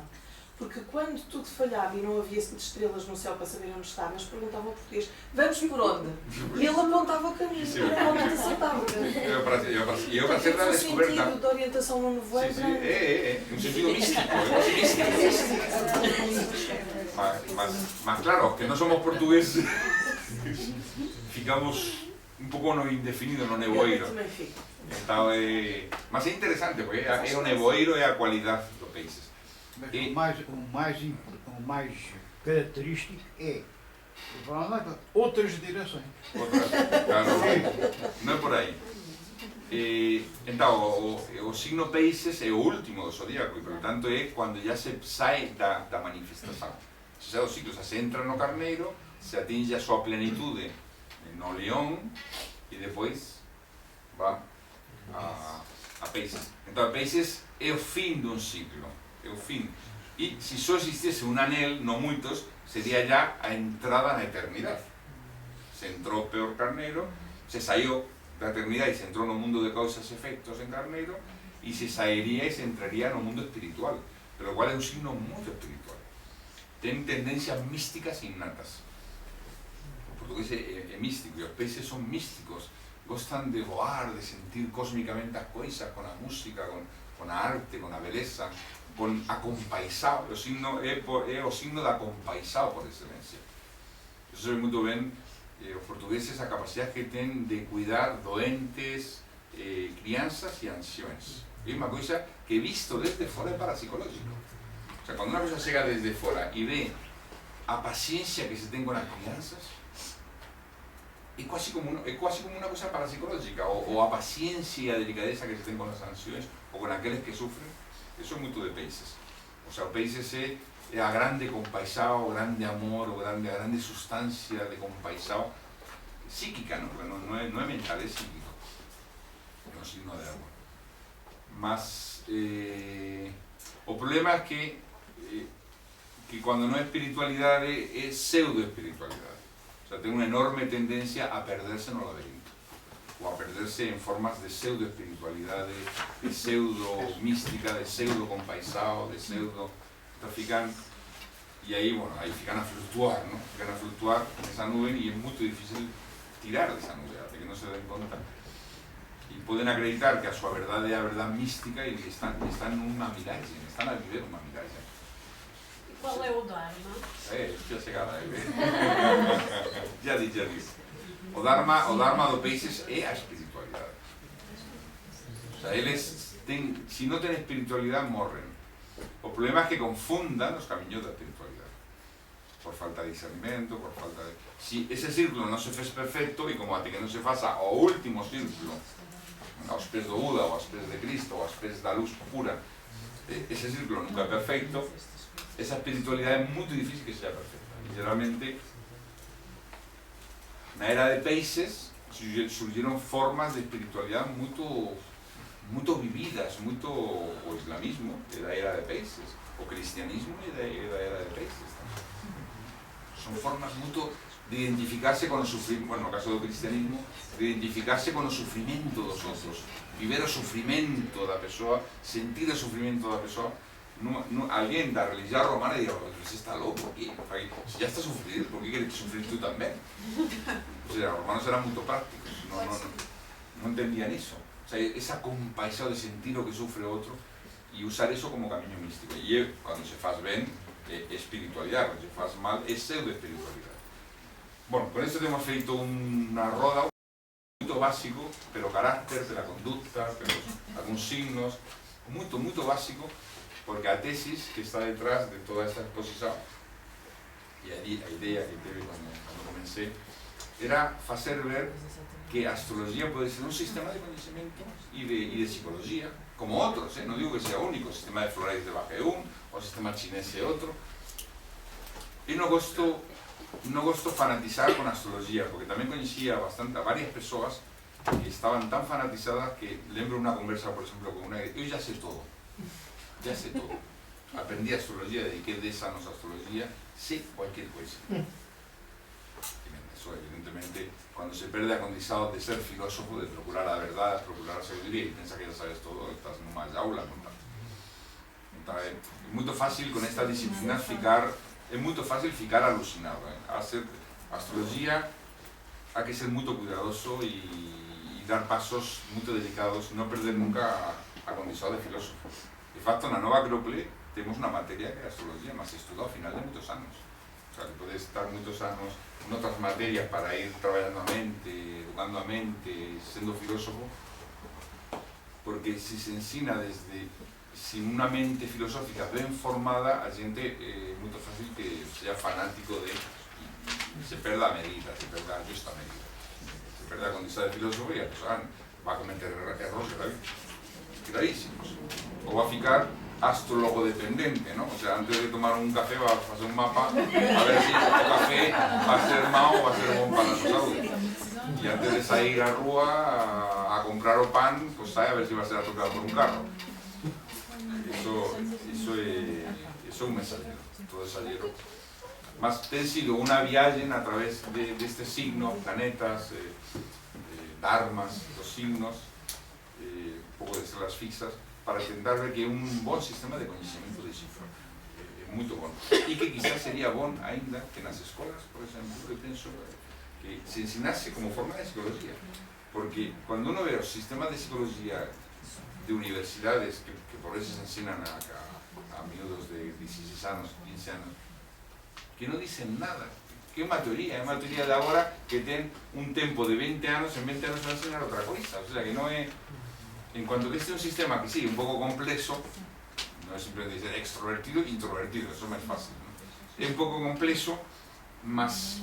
Porque quando tudo falhava e não havia estrelas no céu para saber onde estavam, eles perguntavam ao português, vamos por onde? E ele apontava o caminho, e realmente acertava. Eu para ser da descoberta. Um sentido de orientação no nevoeiro. É um sentido místico, mas claro, que não somos portugueses, ficamos un pouco no indefinido, no nevoeiro. Então, mas é interesante, porque é o nevoeiro e a qualidade dos peixes. Mas o mais característico é outras direções. Claro, non é por aí. Então, o signo peixes é o último do zodíaco, e por tanto é cando já se sai da manifestación. Se sai do ciclo, se entra no carneiro, se atinge a súa plenitude no león, e depois va a peixes. Então, peixes é o fin dun ciclo, é o fin. E se só existisse un anel, non moitos, sería ya a entrada na eternidade. Se entrou peor carneiro, se saiu da eternidade e se entrou no mundo de causas e efectos en carneiro, e se sairía e se entraría no mundo espiritual, pero igual é un signo moito espiritual. Ten tendencias místicas innatas. O portugués é místico e os peixes son místicos, gostan de voar, de sentir cósmicamente as coisas, con a música, con a arte, con a beleza, con a compaisao. O signo é o signo da compaisao por excelencia. Eso se ve moito ben os portugueses, a capacidade que ten de cuidar doentes, crianzas e anciões. É unha coisa que visto desde fora é parapsicológico. O sea, cando unha cosa chega desde fora e ve a paciencia que se ten con as crianzas, é quase como uma coisa parapsicológica, ou a paciência e a delicadeza que se tem com as ansiões, ou com aqueles que sofrem, isso é muito de Peixes. O sea, o Peixes é a grande compaixão, o grande amor, a grande substância de compaixão psíquica, ¿no? Porque não é mental, é psíquico. É um signo de água. Mas o problema é que quando não é espiritualidade, é pseudo-espiritualidade. O sea, tem uma enorme tendência a perder-se no laberinto, ou a perder-se em formas de pseudo-espiritualidade, de pseudo-mística, de pseudo-compaixão, de pseudo... Então ficam, e aí, bueno, aí ficam a flutuar, ¿no? Ficam a flutuar nessa nuvem e é muito difícil tirar dessa nuvem, até que não se den conta. E podem acreditar que a sua verdade é a verdade mística e estão numa miragem, estão a viver uma miragem. Qual é o Dharma? Já chegaram aí. Já disse. O Dharma do Peixes é a espiritualidade. O sea, eles têm, se não têm espiritualidade, morrem. O problema é que confundam os caminhos da espiritualidade. Por falta de discernimento, por falta de... Si ese círculo não se fez perfecto, e como até que não se faça o último círculo, aos pés do Buda, ou aos pés de Cristo, ou aos pés da luz pura, ese círculo nunca é perfecto, essa espiritualidade é muito difícil que seja perfeita. E geralmente, na era de Peixes, surgiram formas de espiritualidade muito vividas, muito o islamismo é da era de Peixes, o cristianismo é da era de Peixes. São formas muito de identificar-se com o sofrimento, bueno, no caso do cristianismo, de identificar-se com o sofrimento dos outros, viver o sofrimento da pessoa, sentir o sofrimento da pessoa. Alguém da religião romana diria, você está louco, porque se já está sofrendo, por que queres sofrer tu também? Ou seja, os romanos eram muito práticos, não entendiam isso. O sea, essa compaixão de sentir o que sofre o outro e usar isso como caminho místico. E quando se faz bem, é espiritualidade, quando se faz mal, é pseudo-espiritualidade. Bom, com isso temos feito uma roda muito básico, pelo caráter, pela conduta, pelos alguns signos, muito básico, porque a tesis que está detrás de toda esta exposição, e a ideia que teve quando comecei, era fazer ver que a astrologia pode ser um sistema de conhecimento e de psicologia, como outros, não digo que seja único, o sistema de Flores de Bach é um, o sistema chinês é outro. Eu não gosto fanatizar com a astrologia, porque também conhecia várias pessoas que estavam tão fanatizadas que lembro uma conversa, por exemplo, com uma, eu já sei todo. Aprendi astrologia, dediquei 10 anos a astrologia, sei qualquer coisa. Eso, evidentemente, quando se perde a condição de ser filósofo, de procurar a verdade, procurar a sabedoria e pensa que já sabes todo, estás numa jaula. Então é muito fácil com esta disciplina ficar alucinado. A astrologia há que ser muito cuidadoso e dar passos muito delicados, não perder nunca a condição de filósofo. De facto, na Nova Acrópole temos uma matéria que é a astrologia, mas se estuda ao final de muitos anos. O sea, que podes estar muitos anos em outras matérias para ir trabalhando a mente, educando a mente, sendo filósofo, porque se se ensina desde, sin uma mente filosófica bem formada, a gente é muito fácil que seja fanático de, se perda a medida, se perda a justa medida, se perda a condição de filósofo e a pessoa vai cometer erros gravísimos, ou vai ficar astrologo-dependente, ¿no? O sea, antes de tomar un café va a hacer un mapa a ver si el café va a ser malo o va a ser bom para su salud. Y antes de salir a rúa a comprar o pan, pues sabe a ver si va a ser atropellado por un carro. Eso es un mensajero, todo exagero. Mas ten sido una viaje a través de estos signos, planetas, dharmas, los signos, un poco de estrellas fixas, para tentar ver que é un bon sistema de conhecimento de cifra. É muito bom. E que quizás seria bom ainda que nas escolas, por exemplo, eu penso que se ensinasse como forma de psicologia. Porque quando uno ve os sistemas de psicologia de universidades que por eso se ensinan a miúdos de 16 anos, 15 anos, que non dicen nada. Que é unha teoría de agora que ten un tempo de 20 anos, en 20 anos van a ensinar outra coisa. O sea, que non é... En cuanto que este é un sistema que sí, un pouco complexo, non é simplemente dizer extrovertido e introvertido, eso é máis fácil, ¿no? É un pouco complexo, mas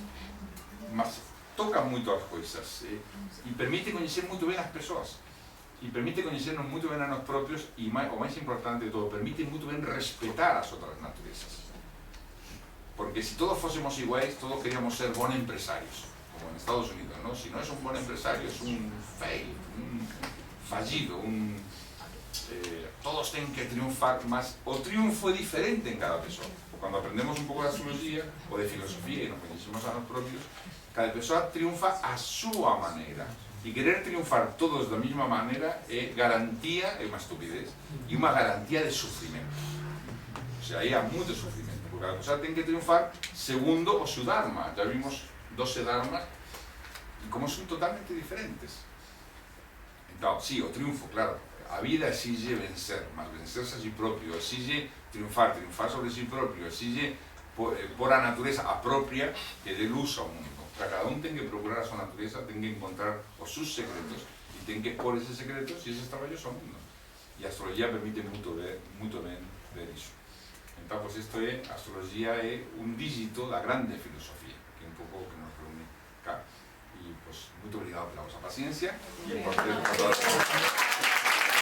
toca moito as coisas e permite coñecer moito ben as persoas e permite coñecernos moito ben a nós propios e o máis importante de todo, permite moito ben respetar as outras naturezas, porque se todos fósemos iguais todos queríamos ser bons empresarios como en Estados Unidos, ¿no? Si no es un buen empresario es un fail, un fallido, todos tienen que triunfar, mas o triunfo é diferente en cada persoa. Cuando aprendemos un pouco de astrología ou de filosofía e nos coñecemos a nós propios, cada persoa triunfa a súa maneira e querer triunfar todos da mesma maneira é garantía, é unha estupidez e unha garantía de sufrimento. O sea, aí há moito sufrimento, porque cada persoa ten que triunfar segundo o seu dharma. Ya vimos 12 dharmas e como son totalmente diferentes. Então, sí, o triunfo, claro, a vida exige vencer, mas vencerse a si propio, exige triunfar sobre si propio, exige por a natureza a propia que dé luz ao mundo. Cada un ten que procurar a súa natureza, ten que encontrar os seus secretos e ten que expor eses secretos e eses traballos ao mundo. E a astrología permite moito ben ver iso. Entón, pois isto é, a astrología é un dígito da grande filosofía, que é un pouco o que nos reúne cá. E, pois, moito obrigado pela vosa paciencia e por ter